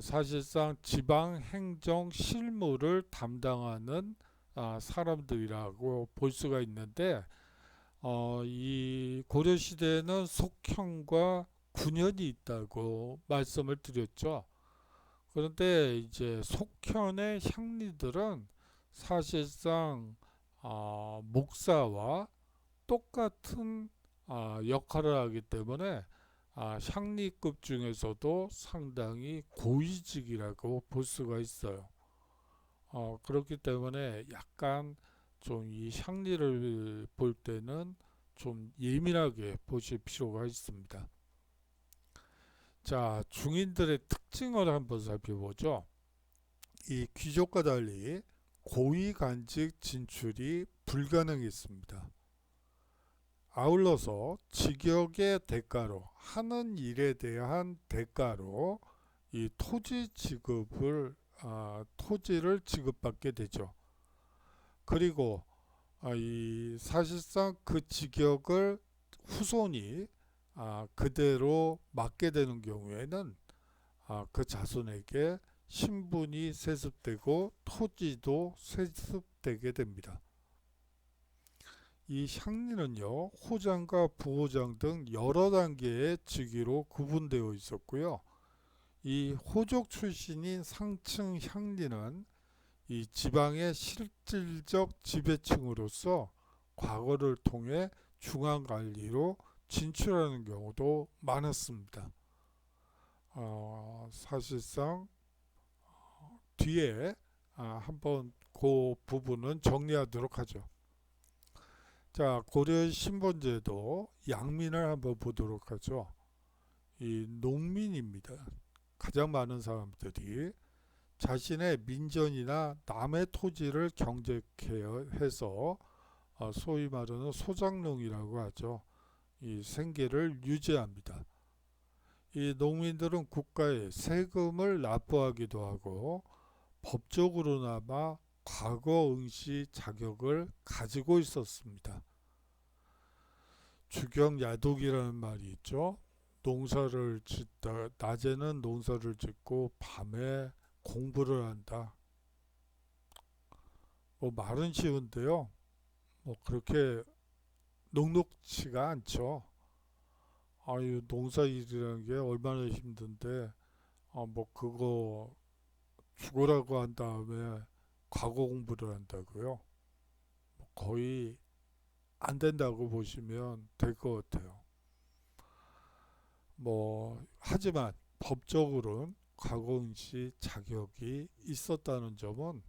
사실상 지방 행정 실무를 담당하는 사람들이라고 볼 수가 있는데, 이 고려시대에는 속형과 군현이 있다고 말씀을 드렸죠. 그런데 이제 속현의 향리들은 사실상 목사와 똑같은 역할을 하기 때문에 향리급 중에서도 상당히 고위직이라고 볼 수가 있어요. 그렇기 때문에 약간 좀 이 향리를 볼 때는 좀 예민하게 보실 필요가 있습니다. 자, 중인들의 특징을 한번 살펴보죠. 이 귀족과 달리 고위관직 진출이 불가능했습니다. 아울러서 직역의 대가로, 하는 일에 대한 대가로 이 토지를 지급받게 되죠. 그리고 이 사실상 그 직역을 후손이 그대로 맡게 되는 경우에는 그 자손에게 신분이 세습되고 토지도 세습되게 됩니다. 이 향리는요, 호장과 부호장 등 여러 단계의 직위로 구분되어 있었고요. 이 호족 출신인 상층 향리는 이 지방의 실질적 지배층으로서 과거를 통해 중앙관리로 진출하는 경우도 많았습니다. 사실상 뒤에 한번 그 부분은 정리하도록 하죠. 자, 고려 신분제도 양민을 한번 보도록 하죠. 이 농민입니다. 가장 많은 사람들이 자신의 민전이나 남의 토지를 경작해서 소위 말하는 소작농이라고 하죠. 이 생계를 유지합니다. 이 농민들은 국가에 세금을 납부하기도 하고 법적으로나마 과거 응시 자격을 가지고 있었습니다. 주경야독이라는 말이 있죠. 농사를 짓다, 낮에는 농사를 짓고 밤에 공부를 한다. 뭐 말은 쉬운데요. 뭐 그렇게 녹록치가 않죠. 아유, 농사 일이라는 게 얼마나 힘든데, 뭐 그거 죽으라고 한 다음에 과거 공부를 한다고요? 거의 안 된다고 보시면 될 것 같아요. 뭐 하지만 법적으로는 과거응시 자격이 있었다는 점은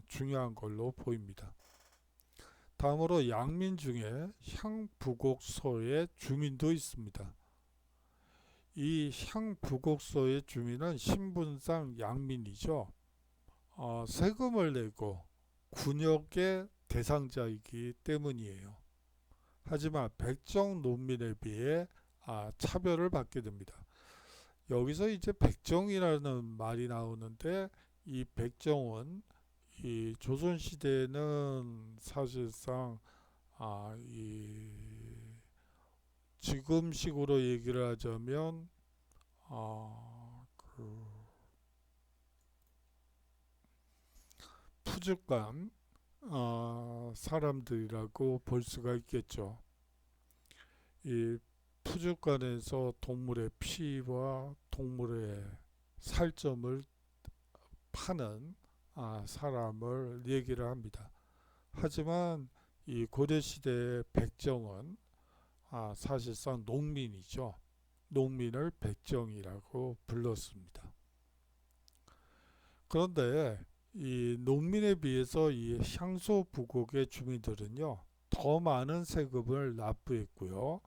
중요한 걸로 보입니다. 다음으로 양민 중에 향부곡소의 주민도 있습니다. 이 향부곡소의 주민은 신분상 양민이죠. 세금을 내고 군역의 대상자이기 때문이에요. 하지만 백정 농민에 비해 차별을 받게 됩니다. 여기서 이제 백정이라는 말이 나오는데, 이 백정은 이 조선시대에는 사실상 이 지금식으로 얘기를 하자면 그 푸죽간 사람들이라고 볼 수가 있겠죠. 이 푸죽간에서 동물의 피와 동물의 살점을 파는 사람을 얘기를 합니다. 하지만 이 고려시대의 백정은 사실상 농민이죠. 농민을 백정이라고 불렀습니다. 그런데 이 농민에 비해서 이 향소 부곡의 주민들은요, 더 많은 세금을 납부했고요.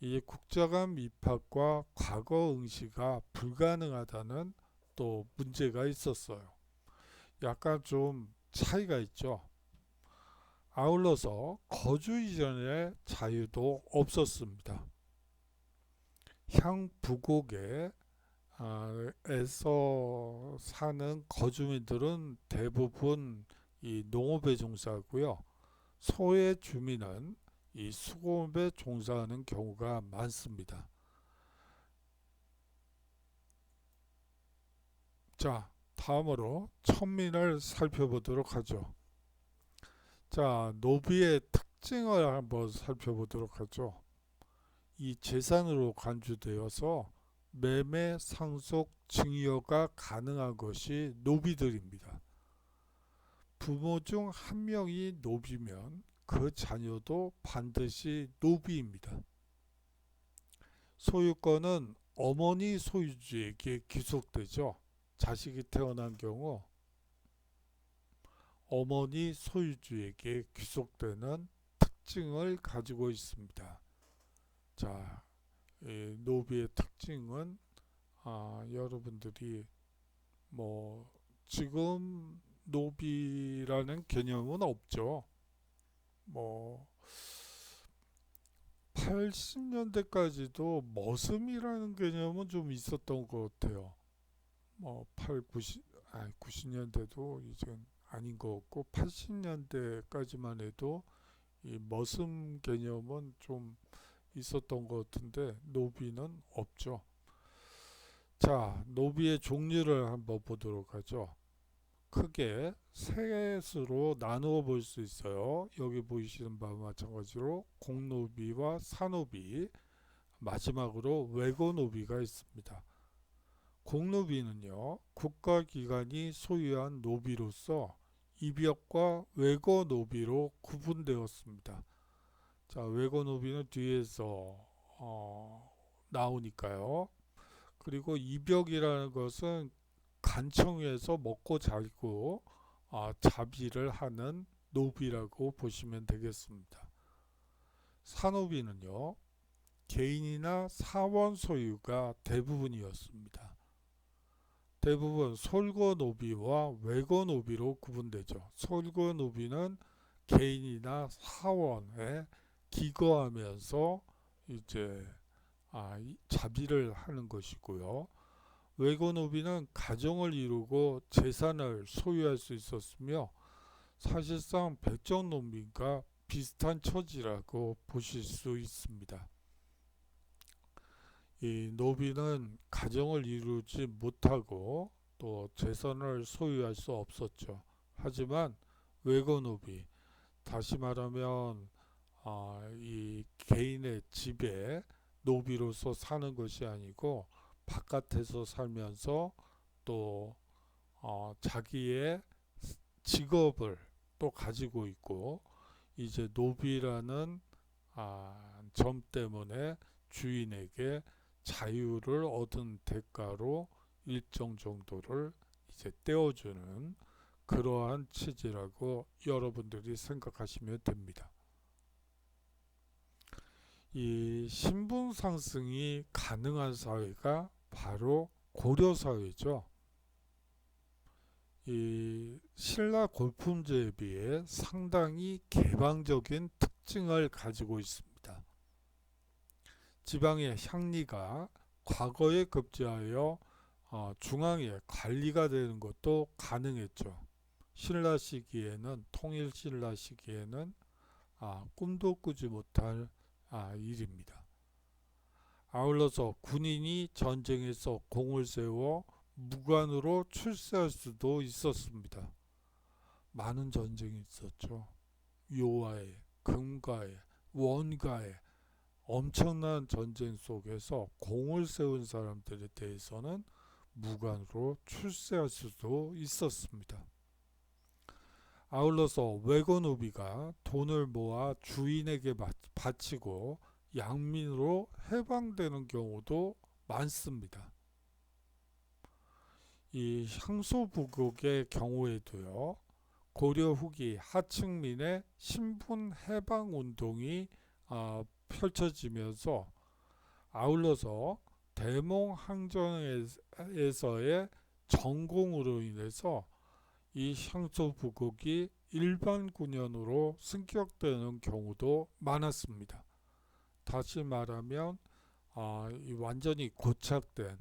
이 국자감 입학과 과거 응시가 불가능하다는 또 문제가 있었어요. 약간 좀 차이가 있죠. 아울러서 거주 이전의 자유도 없었습니다. 향부곡에 에서 사는 거주민들은 대부분 이 농업에 종사하고요. 소의 주민은 이 수공업에 종사하는 경우가 많습니다. 자, 다음으로 천민을 살펴보도록 하죠. 자, 노비의 특징을 한번 살펴보도록 하죠. 이 재산으로 간주되어서 매매, 상속, 증여가 가능한 것이 노비들입니다. 부모 중 한 명이 노비면 그 자녀도 반드시 노비입니다. 소유권은 어머니 소유주에게 귀속되죠. 자식이 태어난 경우 어머니 소유주에게 귀속되는 특징을 가지고 있습니다. 자, 이 노비의 특징은 여러분들이 뭐 지금 노비라는 개념은 없죠. 뭐 80년대까지도 머슴이라는 개념은 좀 있었던 것 같아요. 뭐 90년대도 이젠 아닌 것 같고 80년대까지만 해도 이 머슴 개념은 좀 있었던 것 같은데 노비는 없죠. 자, 노비의 종류를 한번 보도록 하죠. 크게 셋으로 나누어 볼 수 있어요. 여기 보이시는 바와 마찬가지로 공노비와 사노비, 마지막으로 외고노비가 있습니다. 공노비는요, 국가기관이 소유한 노비로서 입역과 외고노비로 구분되었습니다. 자, 외고노비는 뒤에서 나오니까요. 그리고 입역이라는 것은 간청에서 먹고 살고 자비를 하는 노비라고 보시면 되겠습니다. 사노비는요, 개인이나 사원 소유가 대부분이었습니다. 대부분 솔거노비와 외거노비로 구분되죠. 솔거노비는 개인이나 사원에 기거하면서 이제 자비를 하는 것이고요. 외거노비는 가정을 이루고 재산을 소유할 수 있었으며 사실상 백정농민과 비슷한 처지라고 보실 수 있습니다. 이 노비는 가정을 이루지 못하고 또 재산을 소유할 수 없었죠. 하지만 외거노비, 다시 말하면 이 개인의 집에 노비로서 사는 것이 아니고 바깥에서 살면서 또 자기의 직업을 또 가지고 있고 이제 노비라는 점 때문에 주인에게 자유를 얻은 대가로 일정 정도를 이제 떼어주는 그러한 체제라고 여러분들이 생각하시면 됩니다. 이 신분 상승이 가능한 사회가 바로 고려 사회죠. 이 신라 골품제에 비해 상당히 개방적인 특징을 가지고 있습니다. 지방의 향리가 과거에 급제하여 중앙에 관리가 되는 것도 가능했죠. 신라 시기에는 통일 신라 시기에는 꿈도 꾸지 못할 일입니다. 아울러서 군인이 전쟁에서 공을 세워 무관으로 출세할 수도 있었습니다. 많은 전쟁이 있었죠. 요하에, 금가에, 원가에 엄청난 전쟁 속에서 공을 세운 사람들에 대해서는 무관으로 출세할 수도 있었습니다. 아울러서 외거노비가 돈을 모아 주인에게 바치고 양민으로 해방되는 경우도 많습니다. 이 향소부국의 경우에도요, 고려 후기 하층민의 신분 해방 운동이 펼쳐지면서 아울러서 대몽항전에서의 전공으로 인해서 이 향소부국이 일반 군현으로 승격되는 경우도 많았습니다. 다시 말하면 이 완전히 고착된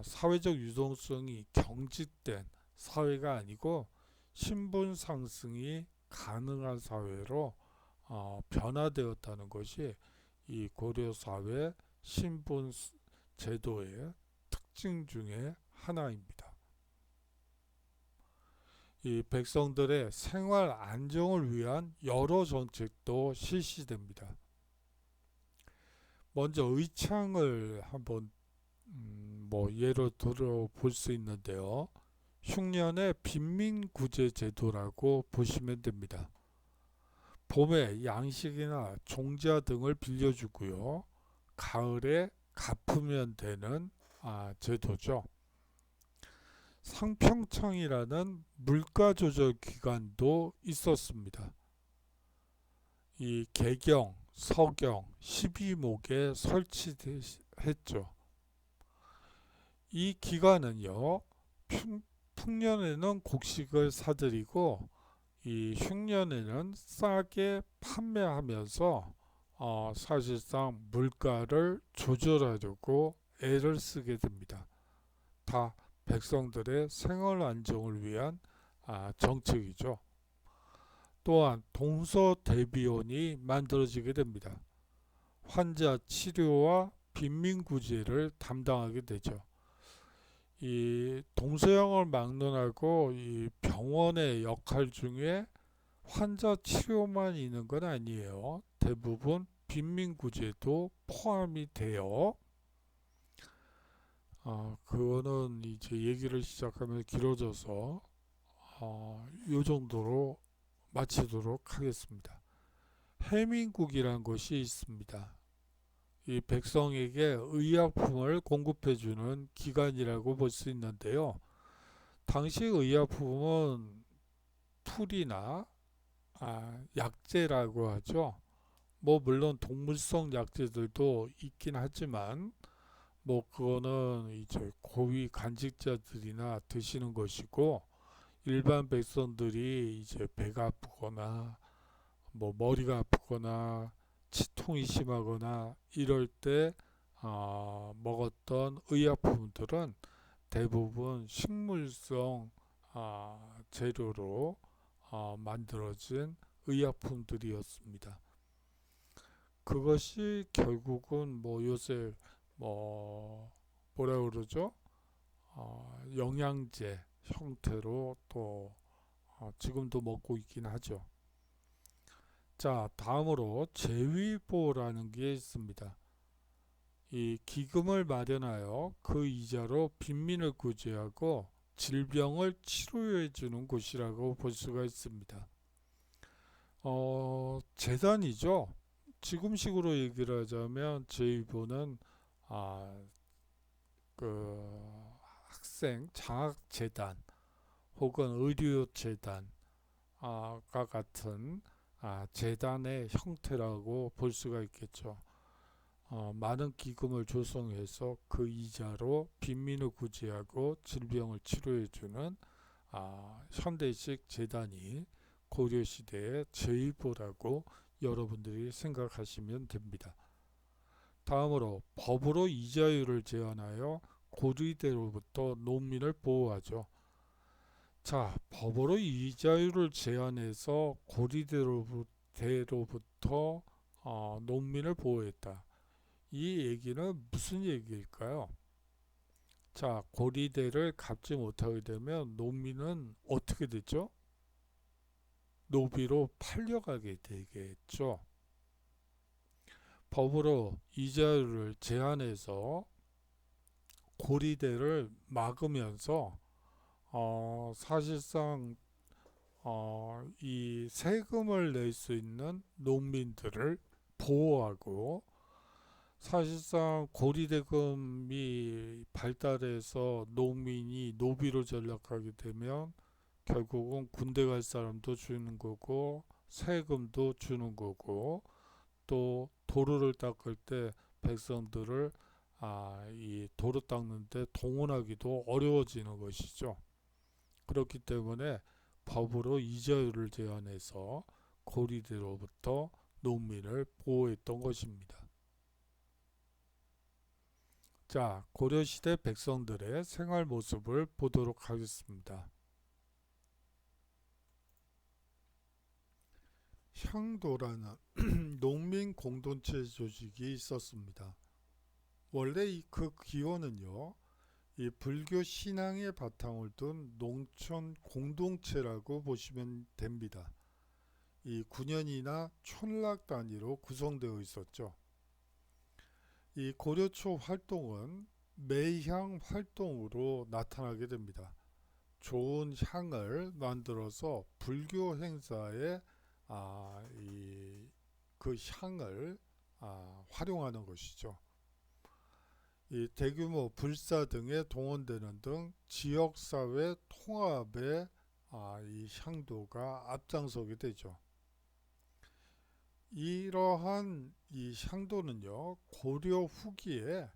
사회적 유동성이 경직된 사회가 아니고 신분 상승이 가능한 사회로 변화되었다는 것이 이 고려 사회 신분 제도의 특징 중에 하나입니다. 이 백성들의 생활 안정을 위한 여러 정책도 실시됩니다. 먼저 의창을 한번 예로 들어 볼 수 있는데요. 흉년의 빈민구제 제도라고 보시면 됩니다. 봄에 양식이나 종자 등을 빌려주고요. 가을에 갚으면 되는 제도죠. 상평청이라는 물가 조절 기관도 있었습니다. 이 개경, 서경, 12목에 설치했죠. 이 기관은요, 풍년에는 곡식을 사들이고 이 흉년에는 싸게 판매하면서 사실상 물가를 조절하려고 애를 쓰게 됩니다. 다 백성들의 생활 안정을 위한 정책이죠. 또한 동서대비원이 만들어지게 됩니다. 환자 치료와 빈민구제를 담당하게 되죠. 이 동서양을 막론하고 이 병원의 역할 중에 환자 치료만 있는 건 아니에요. 대부분 빈민구제도 포함이 돼요. 그거는 이제 얘기를 시작하면 길어져서 요 정도로 마치도록 하겠습니다. 해민국이라는 것이 있습니다. 이 백성에게 의약품을 공급해주는 기관이라고 볼 수 있는데요. 당시 의약품은 풀이나 약재라고 하죠. 물론 동물성 약재들도 있긴 하지만 그거는 이제 고위 간직자들이나 드시는 것이고 일반 백성들이 이제 배가 아프거나 머리가 아프거나 치통이 심하거나 이럴 때 먹었던 의약품들은 대부분 식물성 재료로 만들어진 의약품들이었습니다. 그것이 결국은 요새 뭐라 그러죠? 영양제 형태로 또 지금도 먹고 있긴 하죠. 자, 다음으로 재위보라는 게 있습니다. 이 기금을 마련하여 그 이자로 빈민을 구제하고 질병을 치료해 주는 곳이라고 볼 수가 있습니다. 재단이죠. 지금식으로 얘기를 하자면 재위보는 그 학생 장학재단 혹은 의료재단과 같은 재단의 형태라고 볼 수가 있겠죠. 많은 기금을 조성해서 그 이자로 빈민을 구제하고 질병을 치료해주는 현대식 재단이 고려시대의 재위보라고 여러분들이 생각하시면 됩니다. 다음으로 법으로 이자율을 제한하여 고리대로부터 농민을 보호하죠. 자, 법으로 이자율을 제한해서 고리대로부터 농민을 보호했다. 이 얘기는 무슨 얘기일까요? 자, 고리대를 갚지 못하게 되면 농민은 어떻게 됐죠? 노비로 팔려가게 되겠죠. 법으로 이자율을 제한해서 고리대를 막으면서 사실상 이 세금을 낼 수 있는 농민들을 보호하고, 사실상 고리대금이 발달해서 농민이 노비로 전락하게 되면 결국은 군대 갈 사람도 주는 거고 세금도 주는 거고, 또 도로를 닦을 때 백성들을 이 도로 닦는데 동원하기도 어려워지는 것이죠. 그렇기 때문에 법으로 이자율을 제한해서 고리대로부터 농민을 보호했던 것입니다. 자, 고려시대 백성들의 생활 모습을 보도록 하겠습니다. 향도라는 농민 공동체 조직이 있었습니다. 원래 그 기원은요, 이 불교 신앙의 바탕을 둔 농촌 공동체라고 보시면 됩니다. 이 군현이나 촌락 단위로 구성되어 있었죠. 이 고려 초 활동은 매향 활동으로 나타나게 됩니다. 좋은 향을 만들어서 불교 행사에 그 향을 활용하는 것이죠. 이 대규모 불사 등에 동원되는 등 지역사회 통합에 이 향도가 앞장서게 되죠. 이러한 이 향도는요, 고려 후기에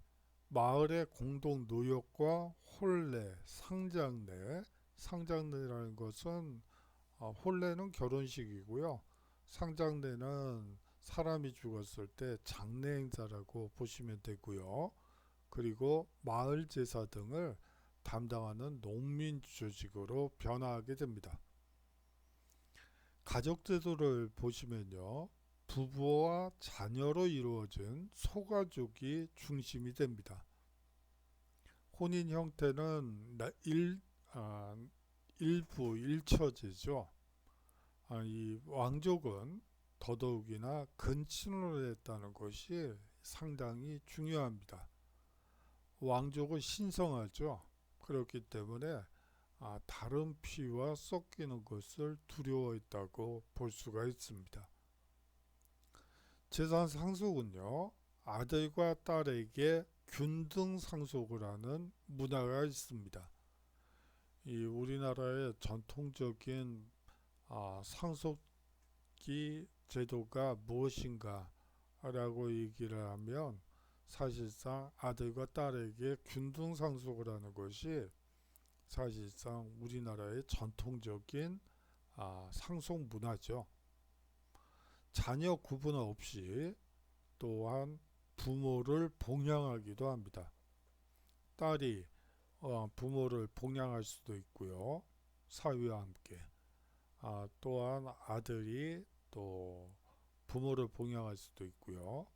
마을의 공동 노역과 혼례, 상장례라는 것은 혼례는 결혼식이고요. 상장례는 사람이 죽었을 때 장례 행사라고 보시면 되고요. 그리고 마을 제사 등을 담당하는 농민 조직으로 변화하게 됩니다. 가족 제도를 보시면요, 부부와 자녀로 이루어진 소가족이 중심이 됩니다. 혼인 형태는 일부 일처제죠. 이 왕족은 더더욱이나 근친으로 했다는 것이 상당히 중요합니다. 왕족은 신성하죠. 그렇기 때문에 다른 피와 섞이는 것을 두려워했다고 볼 수가 있습니다. 재산 상속은요, 아들과 딸에게 균등 상속을 하는 문화가 있습니다. 이 우리나라의 전통적인 상속기 제도가 무엇인가 라고 얘기를 하면, 사실상 아들과 딸에게 균등 상속을 하는 것이 사실상 우리나라의 전통적인 상속 문화죠. 자녀 구분 없이 또한 부모를 봉양하기도 합니다. 딸이 부모를 봉양할 수도 있고요. 사위와 함께. 또한 아들이 또 부모를 봉양할 수도 있고요.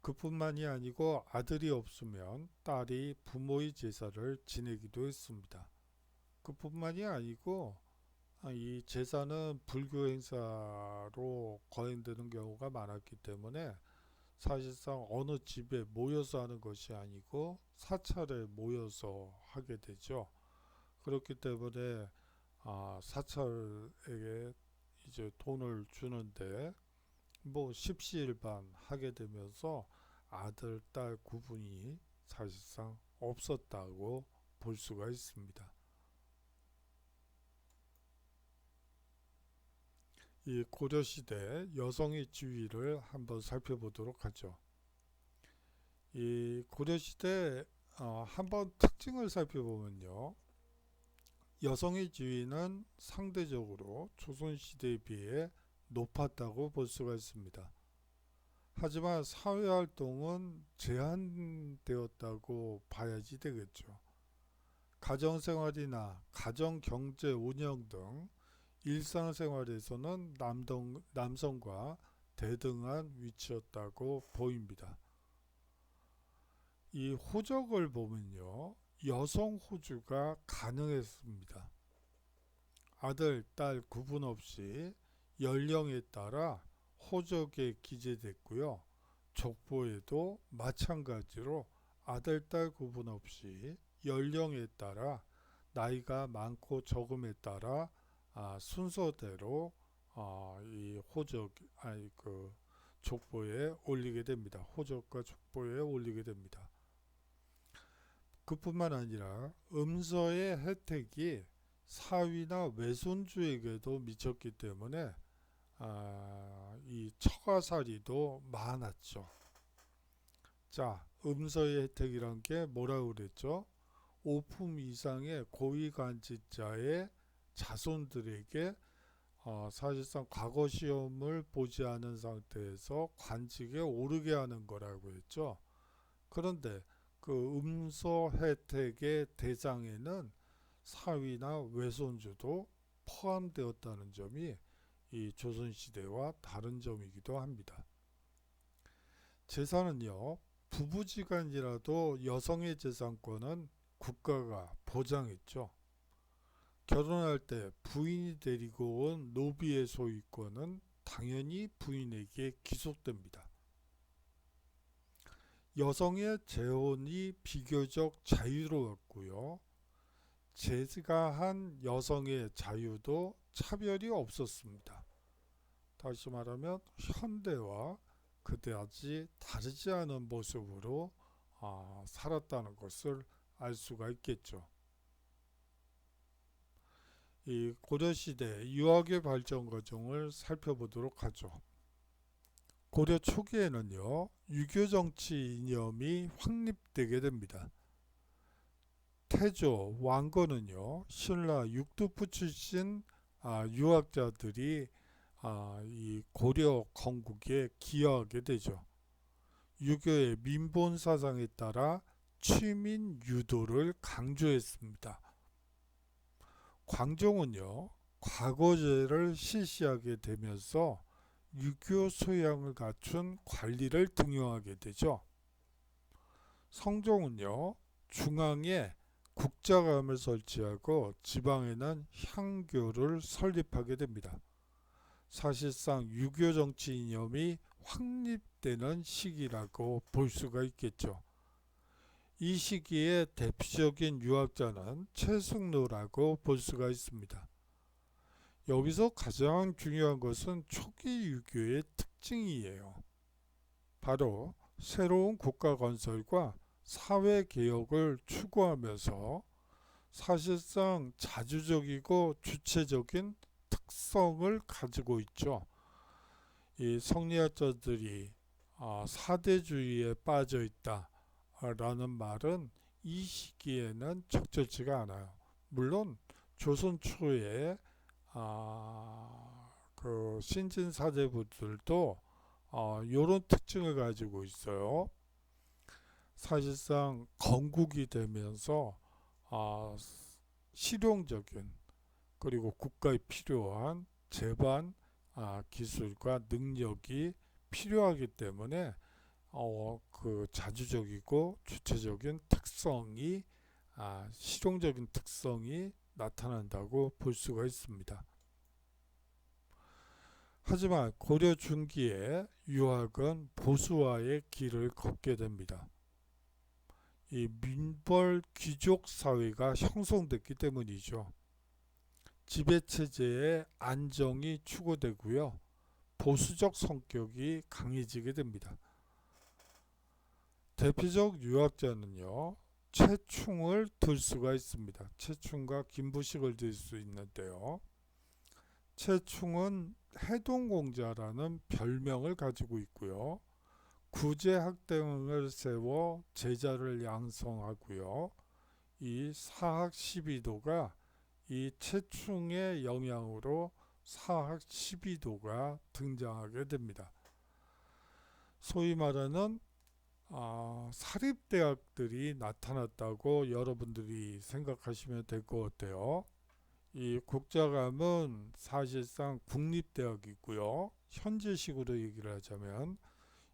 그뿐만이 아니고 아들이 없으면 딸이 부모의 제사를 지내기도 했습니다. 그뿐만이 아니고 이 제사는 불교 행사로 거행되는 경우가 많았기 때문에 사실상 어느 집에 모여서 하는 것이 아니고 사찰에 모여서 하게 되죠. 그렇기 때문에 사찰에게 이제 돈을 주는데 뭐 십시일반 하게 되면서 아들, 딸 구분이 사실상 없었다고 볼 수가 있습니다. 이 고려시대 여성의 지위를 한번 살펴보도록 하죠. 이 고려시대 한번 특징을 살펴보면요, 여성의 지위는 상대적으로 조선시대에 비해 높았다고 볼 수가 있습니다. 하지만 사회활동은 제한되었다고 봐야지 되겠죠. 가정생활이나 가정경제 운영 등 일상생활에서는 남성과 대등한 위치였다고 보입니다. 이 호적을 보면요, 여성 호주가 가능했습니다. 아들, 딸 구분 없이 연령에 따라 호적에 기재됐고요. 족보에도 마찬가지로 아들, 딸 구분 없이 연령에 따라 나이가 많고 적음에 따라 순서대로 이 호적 그 족보에 올리게 됩니다. 호적과 족보에 올리게 됩니다. 그뿐만 아니라 음서의 혜택이 사위나 외손주에게도 미쳤기 때문에 이 처가살이도 많았죠. 자, 음서의 혜택이란 게 뭐라고 그랬죠? 5품 이상의 고위간직자의 자손들에게 사실상 과거 시험을 보지 않은 상태에서 관직에 오르게 하는 거라고 했죠. 그런데 그 음서 혜택의 대상에는 사위나 외손주도 포함되었다는 점이 이 조선시대와 다른 점이기도 합니다. 재산은요, 부부지간이라도 여성의 재산권은 국가가 보장했죠. 결혼할 때 부인이 데리고 온 노비의 소유권은 당연히 부인에게 귀속됩니다. 여성의 재혼이 비교적 자유로웠고요. 재가한 여성의 자유도 차별이 없었습니다. 다시 말하면 현대와 그다지 다르지 않은 모습으로 살았다는 것을 알 수가 있겠죠. 이 고려시대 유학의 발전 과정을 살펴보도록 하죠. 고려 초기에는요, 유교 정치 이념이 확립되게 됩니다. 태조, 왕건은요, 신라 육두부 출신 유학자들이 이 고려 건국에 기여하게 되죠. 유교의 민본 사상에 따라 취민 유도를 강조했습니다. 광종은요, 과거제를 실시하게 되면서 유교 소양을 갖춘 관리를 등용하게 되죠. 성종은요, 중앙에 국자감을 설치하고 지방에는 향교를 설립하게 됩니다. 사실상 유교 정치 이념이 확립되는 시기라고 볼 수가 있겠죠. 이 시기의 대표적인 유학자는 최승로라고 볼 수가 있습니다. 여기서 가장 중요한 것은 초기 유교의 특징이에요. 바로 새로운 국가 건설과 사회 개혁을 추구하면서 사실상 자주적이고 주체적인 특성을 가지고 있죠. 이 성리학자들이 사대주의에 빠져 있다라는 말은 이 시기에는 적절치가 않아요. 물론 조선 초에 그 신진 사대부들도 이런 특징을 가지고 있어요. 사실상 건국이 되면서 실용적인 그리고 국가에 필요한 제반 기술과 능력이 필요하기 때문에 그 자주적이고 주체적인 특성이 실용적인 특성이 나타난다고 볼 수가 있습니다. 하지만 고려 중기에 유학은 보수화의 길을 걷게 됩니다. 이 민벌 귀족 사회가 형성됐기 때문이죠. 지배체제의 안정이 추구되고요. 보수적 성격이 강해지게 됩니다. 대표적 유학자는요, 최충을 들 수가 있습니다. 최충과 김부식을 들 수 있는데요. 최충은 해동공자라는 별명을 가지고 있고요. 구제학당을 세워 제자를 양성하고요. 이 사학 12도가 이 최충의 영향으로 사학 12도가 등장하게 됩니다. 소위 말하는 사립대학들이 나타났다고 여러분들이 생각하시면 될 것 같아요. 이 국자감은 사실상 국립대학이고요. 현재식으로 얘기를 하자면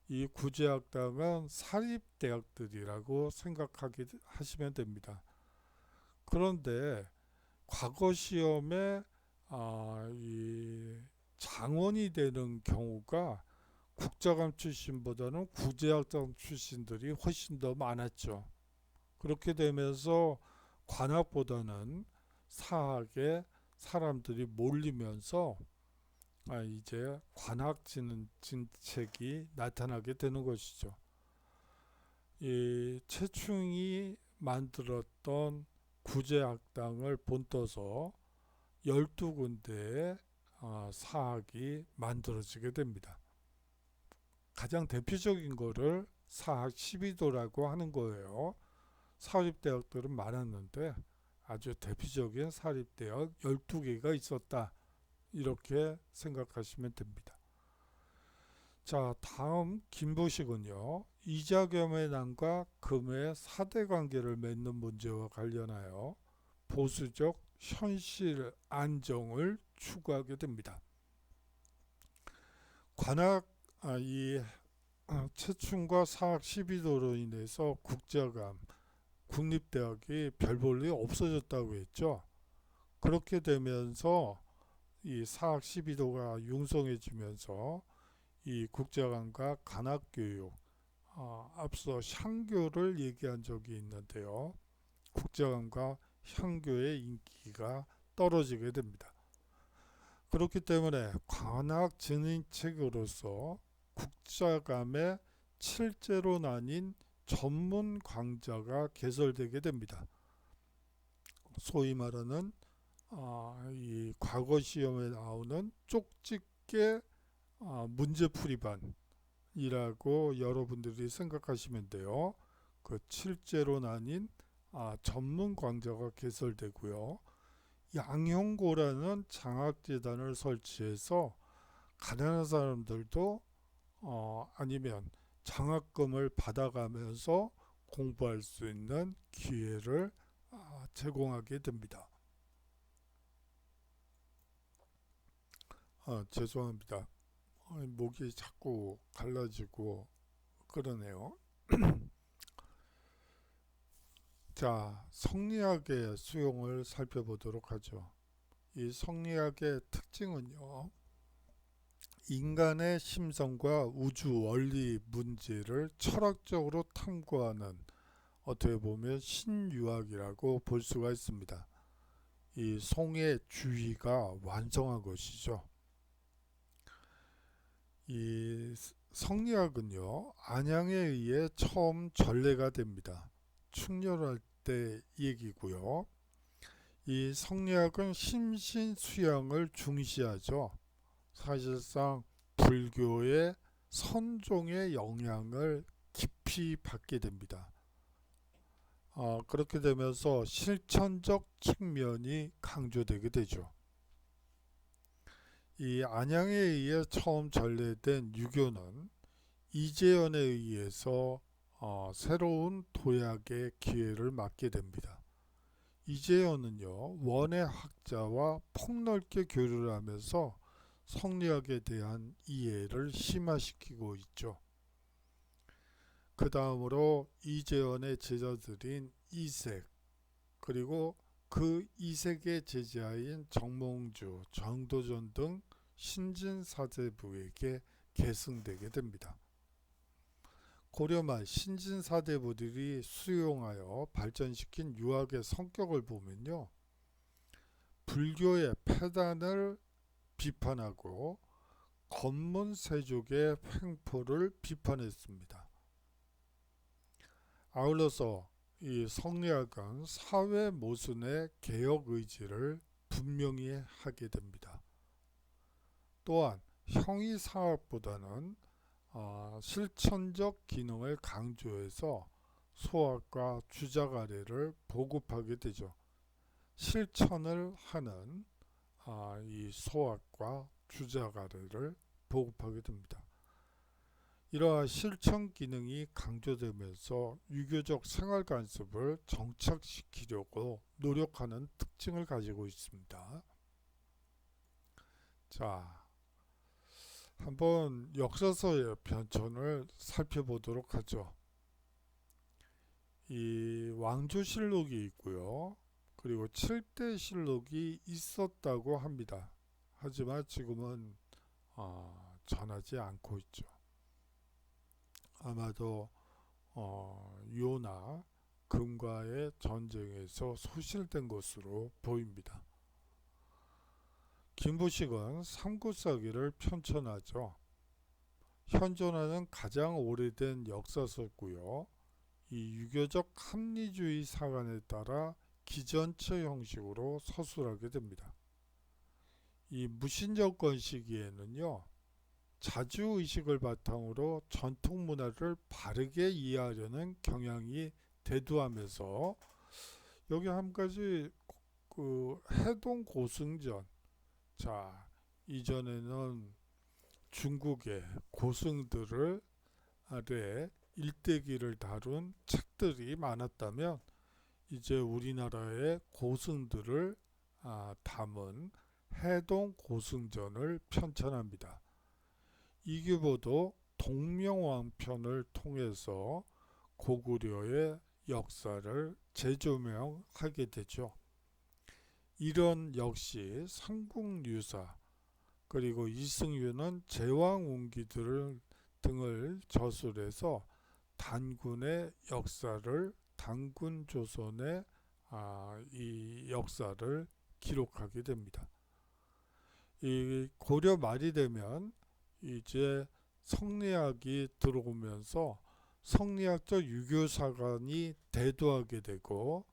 이 구제학당은 사립대학들이라고 생각하시면 됩니다. 그런데 과거 시험에 이 장원이 되는 경우가 국자감 출신보다는 구제학당 출신들이 훨씬 더 많았죠. 그렇게 되면서 관학보다는 사학에 사람들이 몰리면서 이제 관학 진책이 나타나게 되는 것이죠. 이 최충이 만들었던 구제학당을 본떠서 12군데의 사학이 만들어지게 됩니다. 가장 대표적인 거를 사학 12도라고 하는 거예요. 사립대학들은 많았는데 아주 대표적인 사립대학 12개가 있었다. 이렇게 생각하시면 됩니다. 자, 다음 김보식은요. 이자겸의 난과 금의 사대관계를 맺는 문제와 관련하여 보수적 현실 안정을 추구하게 됩니다. 관학 이 최충과 사학 12도로 인해서 국자감, 국립대학이 별 볼 일 없어졌다고 했죠. 그렇게 되면서 이 사학 12도가 융성해지면서 이 국자감과 관학교육, 앞서 향교를 얘기한 적이 있는데요. 국자감과 향교의 인기가 떨어지게 됩니다. 그렇기 때문에 관학 진인책으로서 국자감의 7제로 나뉜 전문 강좌가 개설되게 됩니다. 소위 말하는 이 과거 시험에 나오는 쪽집게 문제풀이반이라고 여러분들이 생각하시면 돼요. 그 7제로 나뉜 전문 강좌가 개설되고요. 양형고라는 장학재단을 설치해서 가난한 사람들도 아니면 장학금을 받아가면서 공부할 수 있는 기회를 제공하게 됩니다. 죄송합니다. 목이 자꾸 갈라지고 그러네요. 자, 성리학의 수용을 살펴보도록 하죠. 이 성리학의 특징은요. 인간의 심성과 우주 원리 문제를 철학적으로 탐구하는 어떻게 보면 신유학이라고 볼 수가 있습니다. 이 송의 주의가 완성한 것이죠. 이 성리학은요. 안양에 의해 처음 전례가 됩니다. 충렬할 때 얘기고요. 이 성리학은 심신수양을 중시하죠. 사실상 불교의 선종의 영향을 깊이 받게 됩니다. 그렇게 되면서 실천적 측면이 강조되게 되죠. 이 안양에 의해 처음 전래된 유교는 이재현에 의해서 새로운 도약의 기회를 맞게 됩니다. 이재현은요, 원의 학자와 폭넓게 교류를 하면서 성리학에 대한 이해를 심화시키고 있죠. 그 다음으로 이재현의 제자들인 이색, 그리고 그 이색의 제자인 정몽주, 정도전 등 신진사대부에게 계승되게 됩니다. 고려 말 신진사대부들이 수용하여 발전시킨 유학의 성격을 보면요. 불교의 폐단을 비판하고 건문세족의 횡포를 비판했습니다. 아울러서 이 성리학은 사회 모순의 개혁 의지를 분명히 하게 됩니다. 또한 형이사학보다는 실천적 기능을 강조해서 소학과 주자가래를 보급하게 되죠. 실천을 하는 이 소학과 주자가래를 보급하게 됩니다. 이러한 실천 기능이 강조되면서 유교적 생활 관습을 정착시키려고 노력하는 특징을 가지고 있습니다. 자, 한번 역사서의 변천을 살펴보도록 하죠. 이 왕조실록이 있고요. 그리고 7대실록이 있었다고 합니다. 하지만 지금은 전하지 않고 있죠. 아마도 요나 금과의 전쟁에서 소실된 것으로 보입니다. 김부식은 삼국사기를 편찬하죠. 현존하는 가장 오래된 역사서고요. 이 유교적 합리주의 사관에 따라 기전체 형식으로 서술하게 됩니다. 이 무신정권 시기에는요, 자주의식을 바탕으로 전통 문화를 바르게 이해하려는 경향이 대두하면서 여기 한 가지 해동 고승전, 자 이전에는 중국의 고승들을 아래 일대기를 다룬 책들이 많았다면 이제 우리나라의 고승들을 담은 해동 고승전을 편찬합니다. 이규보도 동명왕편을 통해서 고구려의 역사를 재조명하게 되죠. 이런 역시 삼국유사 그리고 이승유는 제왕운기들 등을 저술해서 단군의 역사를 단군조선의 이 역사를 기록하게 됩니다. 이 고려 말이 되면 이제 성리학이 들어오면서 성리학적 유교사관이 대두하게 되고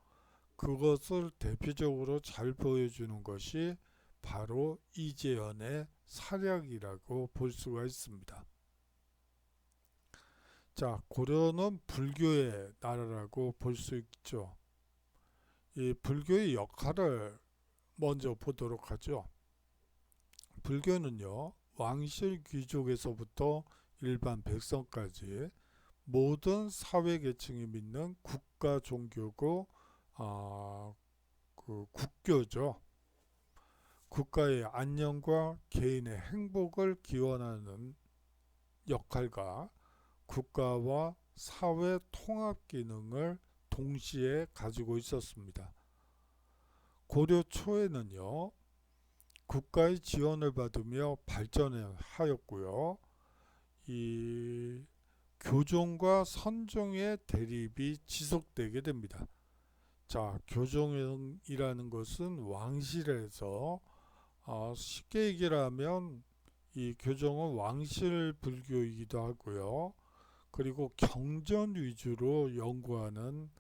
그것을 대표적으로 잘 보여주는 것이 바로 이재현의 사략이라고 볼 수가 있습니다. 자, 고려는 불교의 나라라고 볼 수 있죠. 이 불교의 역할을 먼저 보도록 하죠. 불교는요, 왕실 귀족에서부터 일반 백성까지 모든 사회 계층이 믿는 국가 종교고 국교죠. 국가의 안녕과 개인의 행복을 기원하는 역할과 국가와 사회 통합 기능을 동시에 가지고 있었습니다. 고려 초에는요, 국가의 지원을 받으며 발전하였고요. 이 교종과 선종의 대립이 지속되게 됩니다. 자, 교종이라는 것은 왕실에서 쉽게 얘기를 하면 이 교종은 왕실 불교이기도 하고요. 그리고 경전 위주로 연구하는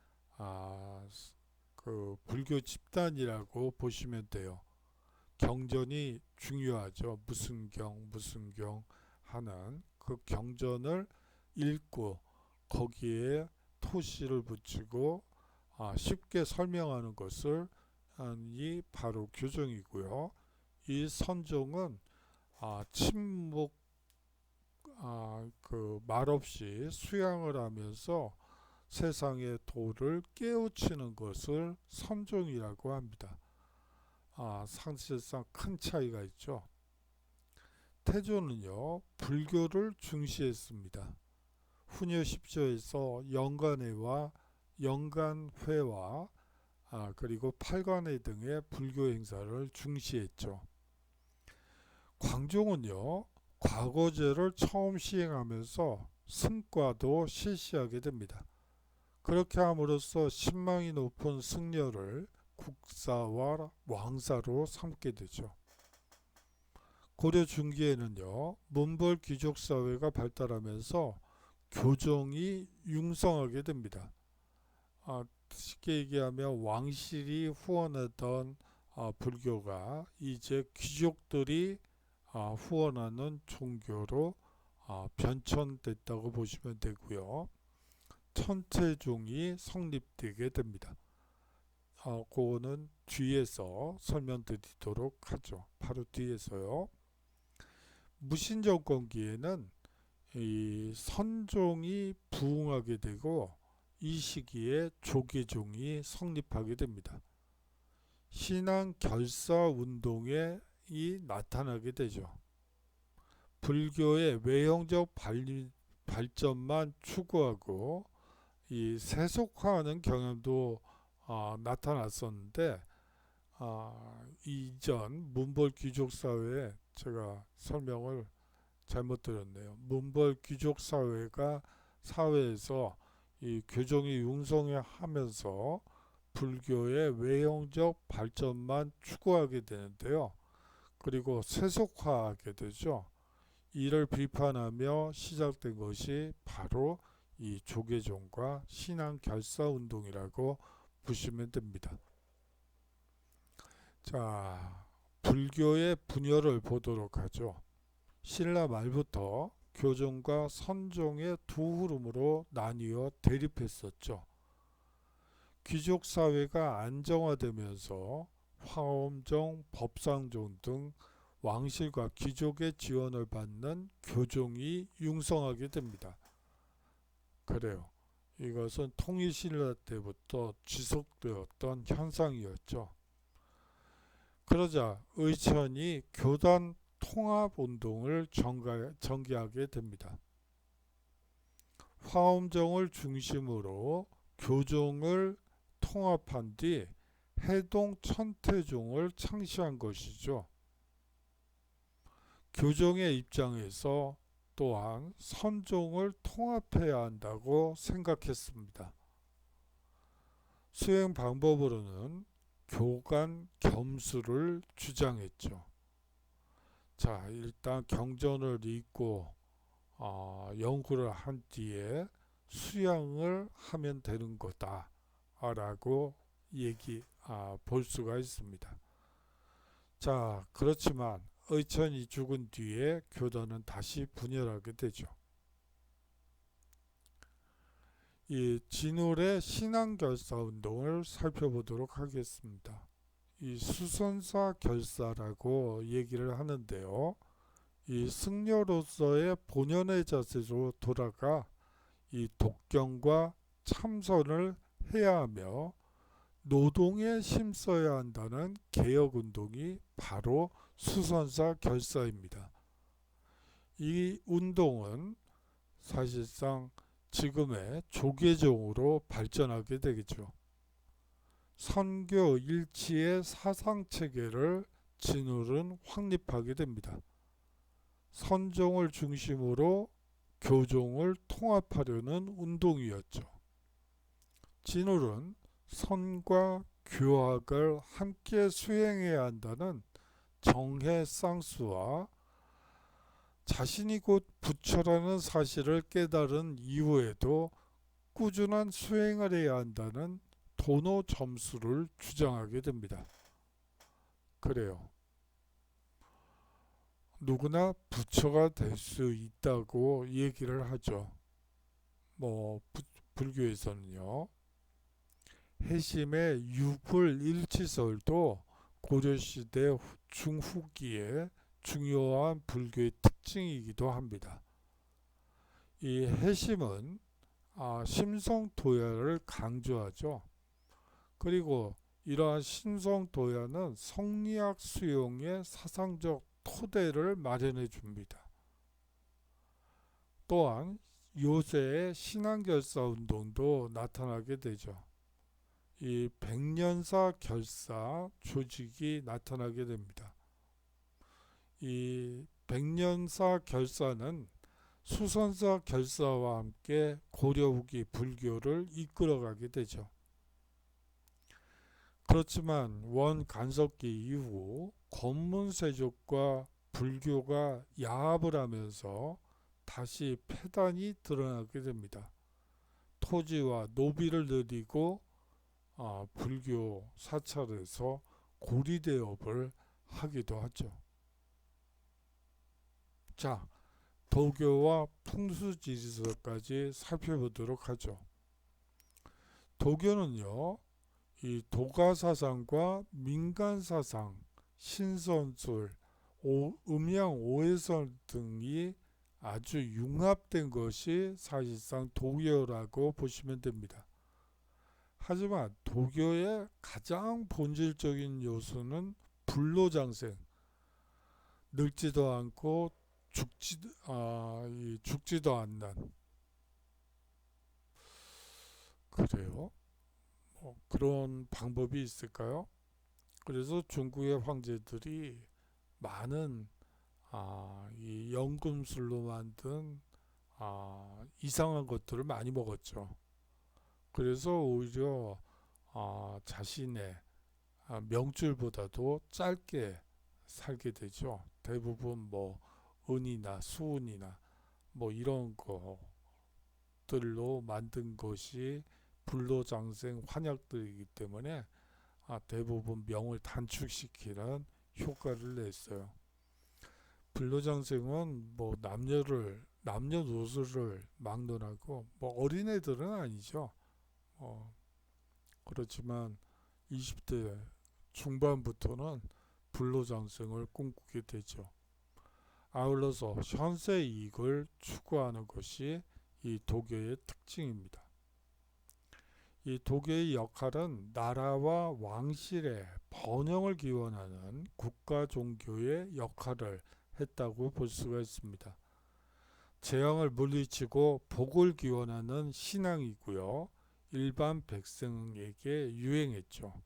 그 불교 집단이라고 보시면 돼요. 경전이 중요하죠. 무슨 경 하는 그 경전을 읽고 거기에 토시를 붙이고 쉽게 설명하는 것을 이 바로 교종이고요. 이 선종은 침묵 그 말없이 수양을 하면서 세상의 도를 깨우치는 것을 선종이라고 합니다. 사실상 큰 차이가 있죠. 태조는요, 불교를 중시했습니다. 후녀 10조에서 영간회와 그리고 팔관회 등의 불교 행사를 중시했죠. 광종은요, 과거제를 처음 시행하면서 승과도 실시하게 됩니다. 그렇게 함으로써 신망이 높은 승려를 국사와 왕사로 삼게 되죠. 고려 중기에는요, 문벌 귀족 사회가 발달하면서 교종이 융성하게 됩니다. 쉽게 얘기하면 왕실이 후원하던 불교가 이제 귀족들이 후원하는 종교로 변천됐다고 보시면 되고요. 천체종이 성립되게 됩니다. 그거는 뒤에서 설명드리도록 하죠. 바로 뒤에서요. 무신정권기에는 이 선종이 부흥하게 되고 이 시기에 조계종이 성립하게 됩니다. 신앙 결사 운동에 나타나게 되죠. 불교의 외형적 발전만 추구하고 이 세속화하는 경향도 나타났었는데 이전 문벌 귀족 사회에 제가 설명을 잘못 드렸네요. 문벌 귀족 사회에서 이 교종이 융성하면서 불교의 외형적 발전만 추구하게 되는데요. 그리고 세속화하게 되죠. 이를 비판하며 시작된 것이 바로 이 조계종과 신앙결사운동이라고 보시면 됩니다. 자, 불교의 분열을 보도록 하죠. 신라 말부터 교종과 선종의 두 흐름으로 나뉘어 대립했었죠. 귀족 사회가 안정화되면서 화엄종, 법상종 등 왕실과 귀족의 지원을 받는 교종이 융성하게 됩니다. 그래요. 이것은 통일신라 때부터 지속되었던 현상이었죠. 그러자 의천이 교단 통합운동을 전개하게 됩니다. 화엄종을 중심으로 교종을 통합한 뒤 해동 천태종을 창시한 것이죠. 교종의 입장에서 또한 선종을 통합해야 한다고 생각했습니다. 수행 방법으로는 교간 겸수를 주장했죠. 자, 일단 경전을 읽고 연구를 한 뒤에 수양을 하면 되는 거다 라고 볼 수가 있습니다. 자, 그렇지만 의천이 죽은 뒤에 교단은 다시 분열하게 되죠. 이 진울의 신앙결사운동을 살펴보도록 하겠습니다. 이 수선사 결사라고 얘기를 하는데요. 이 승려로서의 본연의 자세로 돌아가 이 독경과 참선을 해야 하며 노동에 힘써야 한다는 개혁운동이 바로 수선사 결사입니다. 이 운동은 사실상 지금의 조계종으로 발전하게 되겠죠. 선교 일치의 사상체계를 진울은 확립하게 됩니다. 선종을 중심으로 교종을 통합하려는 운동이었죠. 진울은 선과 교학을 함께 수행해야 한다는 정해쌍수와 자신이 곧 부처라는 사실을 깨달은 이후에도 꾸준한 수행을 해야 한다는 도노 점수를 주장하게 됩니다. 그래요. 누구나 부처가 될 수 있다고 얘기를 하죠. 불교에서는요. 해심의 유불일치설도 고려시대 중후기에 중요한 불교의 특징이기도 합니다. 이 해심은 심성도야를 강조하죠. 그리고 이러한 심성도야는 성리학 수용의 사상적 토대를 마련해 줍니다. 또한 요새의 신앙결사 운동도 나타나게 되죠. 이 백년사 결사 조직이 나타나게 됩니다. 이 백년사 결사는 수선사 결사와 함께 고려 후기 불교를 이끌어가게 되죠. 그렇지만 원간섭기 이후 권문세족과 불교가 야합을 하면서 다시 폐단이 드러나게 됩니다. 토지와 노비를 늘리고 불교 사찰에서 고리대업을 하기도 하죠. 자, 도교와 풍수지리서까지 살펴보도록 하죠. 도교는요, 이 도가사상과 민간사상, 신선술, 음양 오해설 등이 아주 융합된 것이 사실상 도교라고 보시면 됩니다. 하지만 도교의 가장 본질적인 요소는 불로장생, 늙지도 않고 죽지도 않는, 그래요? 그런 방법이 있을까요? 그래서 중국의 황제들이 많은 이 연금술로 만든 이상한 것들을 많이 먹었죠. 그래서 오히려 자신의 명줄보다도 짧게 살게 되죠. 대부분 뭐 은이나 수은이나 뭐 이런 것들로 만든 것이 불로장생 환약들이기 때문에 대부분 명을 단축시키는 효과를 냈어요. 불로장생은 뭐 남녀노소를 막론하고 뭐 어린애들은 아니죠. 그렇지만 20대 중반부터는 불로장생을 꿈꾸게 되죠. 아울러서 현세 이익을 추구하는 것이 이 도교의 특징입니다. 이 도교의 역할은 나라와 왕실의 번영을 기원하는 국가 종교의 역할을 했다고 볼 수가 있습니다. 재앙을 물리치고 복을 기원하는 신앙이고요. 일반 백성에게 유행했죠.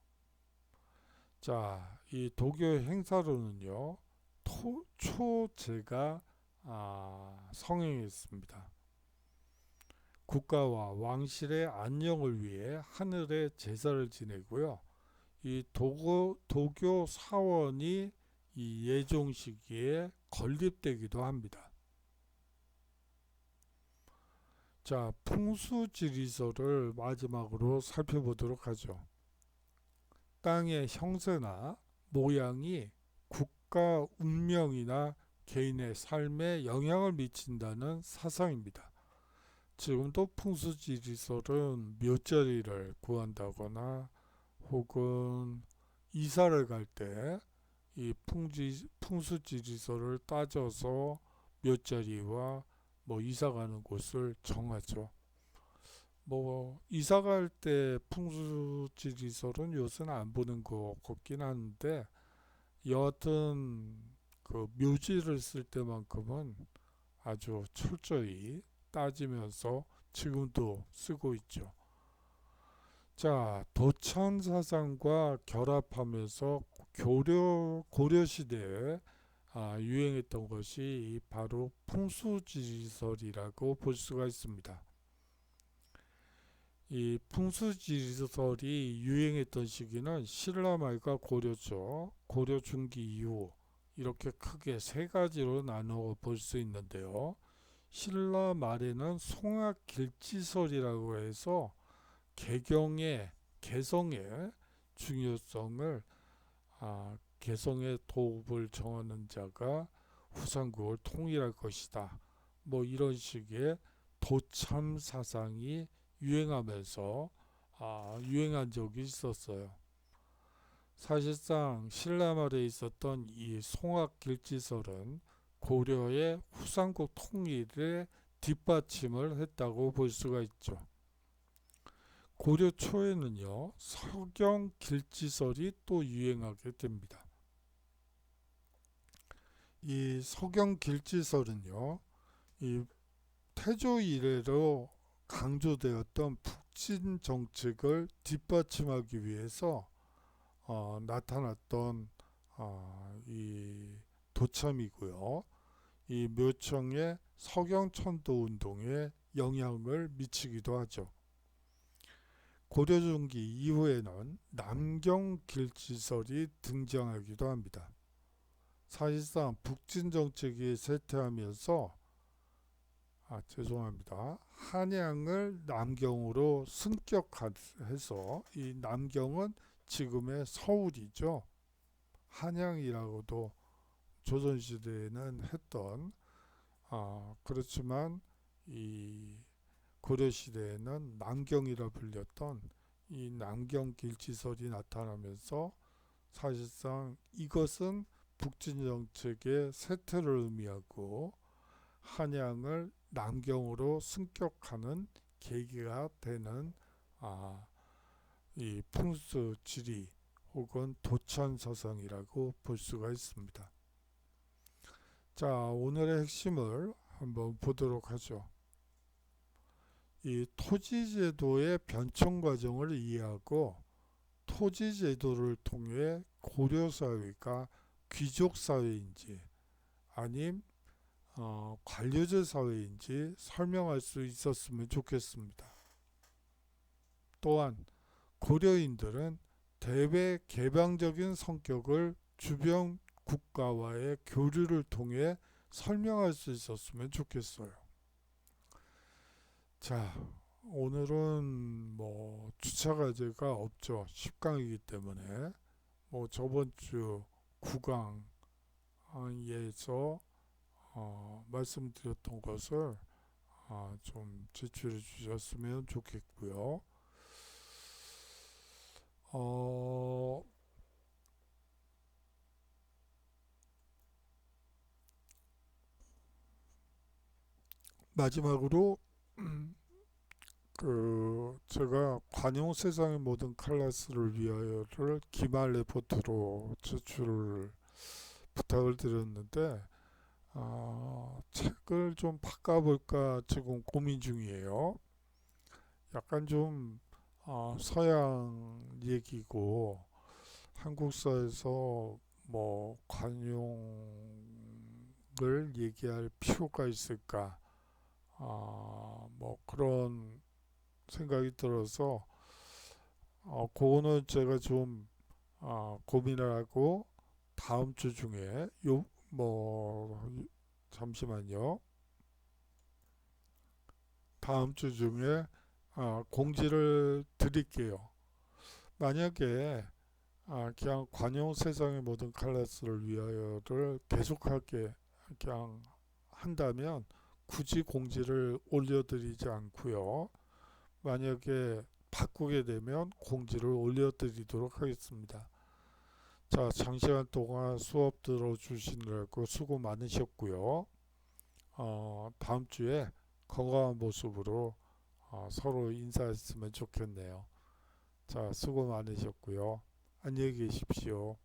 자, 이 도교 행사로는요, 초제가 성행했습니다. 국가와 왕실의 안녕을 위해 하늘에 제사를 지내고요. 이 도교 사원이 이 예종 시기에 건립되기도 합니다. 자, 풍수지리서를 마지막으로 살펴보도록 하죠. 땅의 형세나 모양이 국가 운명이나 개인의 삶에 영향을 미친다는 사상입니다. 지금도 풍수지리설은 묘자리를 구한다거나 혹은 이사를 갈 때 이 풍수지리설을 따져서 묘자리와 뭐 이사 가는 곳을 정하죠. 뭐 이사 갈 때 풍수지리설은 요새는 안 보는 것 같긴 한데 여하튼 그 묘지를 쓸 때만큼은 아주 철저히 따지면서 지금도 쓰고 있죠. 자, 도천 사상과 결합하면서 고려 시대에 유행했던 것이 바로 풍수지리설이라고 볼 수가 있습니다. 이 풍수지리설이 유행했던 시기는 신라 말과 고려죠. 고려 중기 이후 이렇게 크게 세 가지로 나누어 볼 수 있는데요. 신라 말에는 송악길지설이라고 해서 개성의 중요성을 개성의 도읍을 정하는 자가 후삼국을 통일할 것이다. 뭐 이런 식의 도참 사상이 유행하면서 유행한 적이 있었어요. 사실상 신라 말에 있었던 이 송악길지설은 고려의 후삼국 통일에 뒷받침을 했다고 볼 수가 있죠. 고려 초에는요, 서경길지설이 또 유행하게 됩니다. 이 서경길지설은요, 이 태조 이래로 강조되었던 북진 정책을 뒷받침하기 위해서 나타났던 이 도참이고요. 이 묘청의 서경천도 운동에 영향을 미치기도 하죠. 고려 중기 이후에는 남경길지설이 등장하기도 합니다. 사실상 북진 정책이 쇠퇴하면서 한양을 남경으로 승격해서 이 남경은 지금의 서울이죠. 한양이라고도 조선시대에는 했던 그렇지만 이 고려시대에는 남경이라 불렸던 이 남경길지설이 나타나면서 사실상 이것은 북진정책의 쇠퇴를 의미하고 한양을 남경으로 승격하는 계기가 되는 이 풍수지리 혹은 도천서성이라고 볼 수가 있습니다. 자, 오늘의 핵심을 한번 보도록 하죠. 이 토지제도의 변천 과정을 이해하고 토지제도를 통해 고려사회가 귀족사회인지 아님 관료제 사회인지 설명할 수 있었으면 좋겠습니다. 또한 고려인들은 대외 개방적인 성격을 주변 국가와의 교류를 통해 설명할 수 있었으면 좋겠어요. 자, 오늘은 뭐 주차 과제가 없죠. 10강이기 때문에 뭐 저번 주 9강에서 말씀드렸던 것을 좀 제출해 주셨으면 좋겠고요. 마지막으로 제가 관용 세상의 모든 클래스를 위하여를 기말 레포트로 제출을 부탁을 드렸는데 책을 좀 바꿔볼까 지금 고민 중이에요. 약간 좀 서양 얘기고 한국사에서 뭐 관용을 얘기할 필요가 있을까? 뭐 그런 생각이 들어서 그거는 제가 좀 고민을 하고 다음 주 중에 잠시만요. 다음 주 중에 공지를 드릴게요. 만약에 그냥 관용 세상의 모든 클래스를 위하여를 계속하게 그냥 한다면 굳이 공지를 올려드리지 않고요. 만약에 바꾸게 되면 공지를 올려드리도록 하겠습니다. 자, 장시간 동안 수업 들어주시느라고 수고 많으셨고요. 다음 주에 건강한 모습으로 서로 인사했으면 좋겠네요. 자, 수고 많으셨고요. 안녕히 계십시오.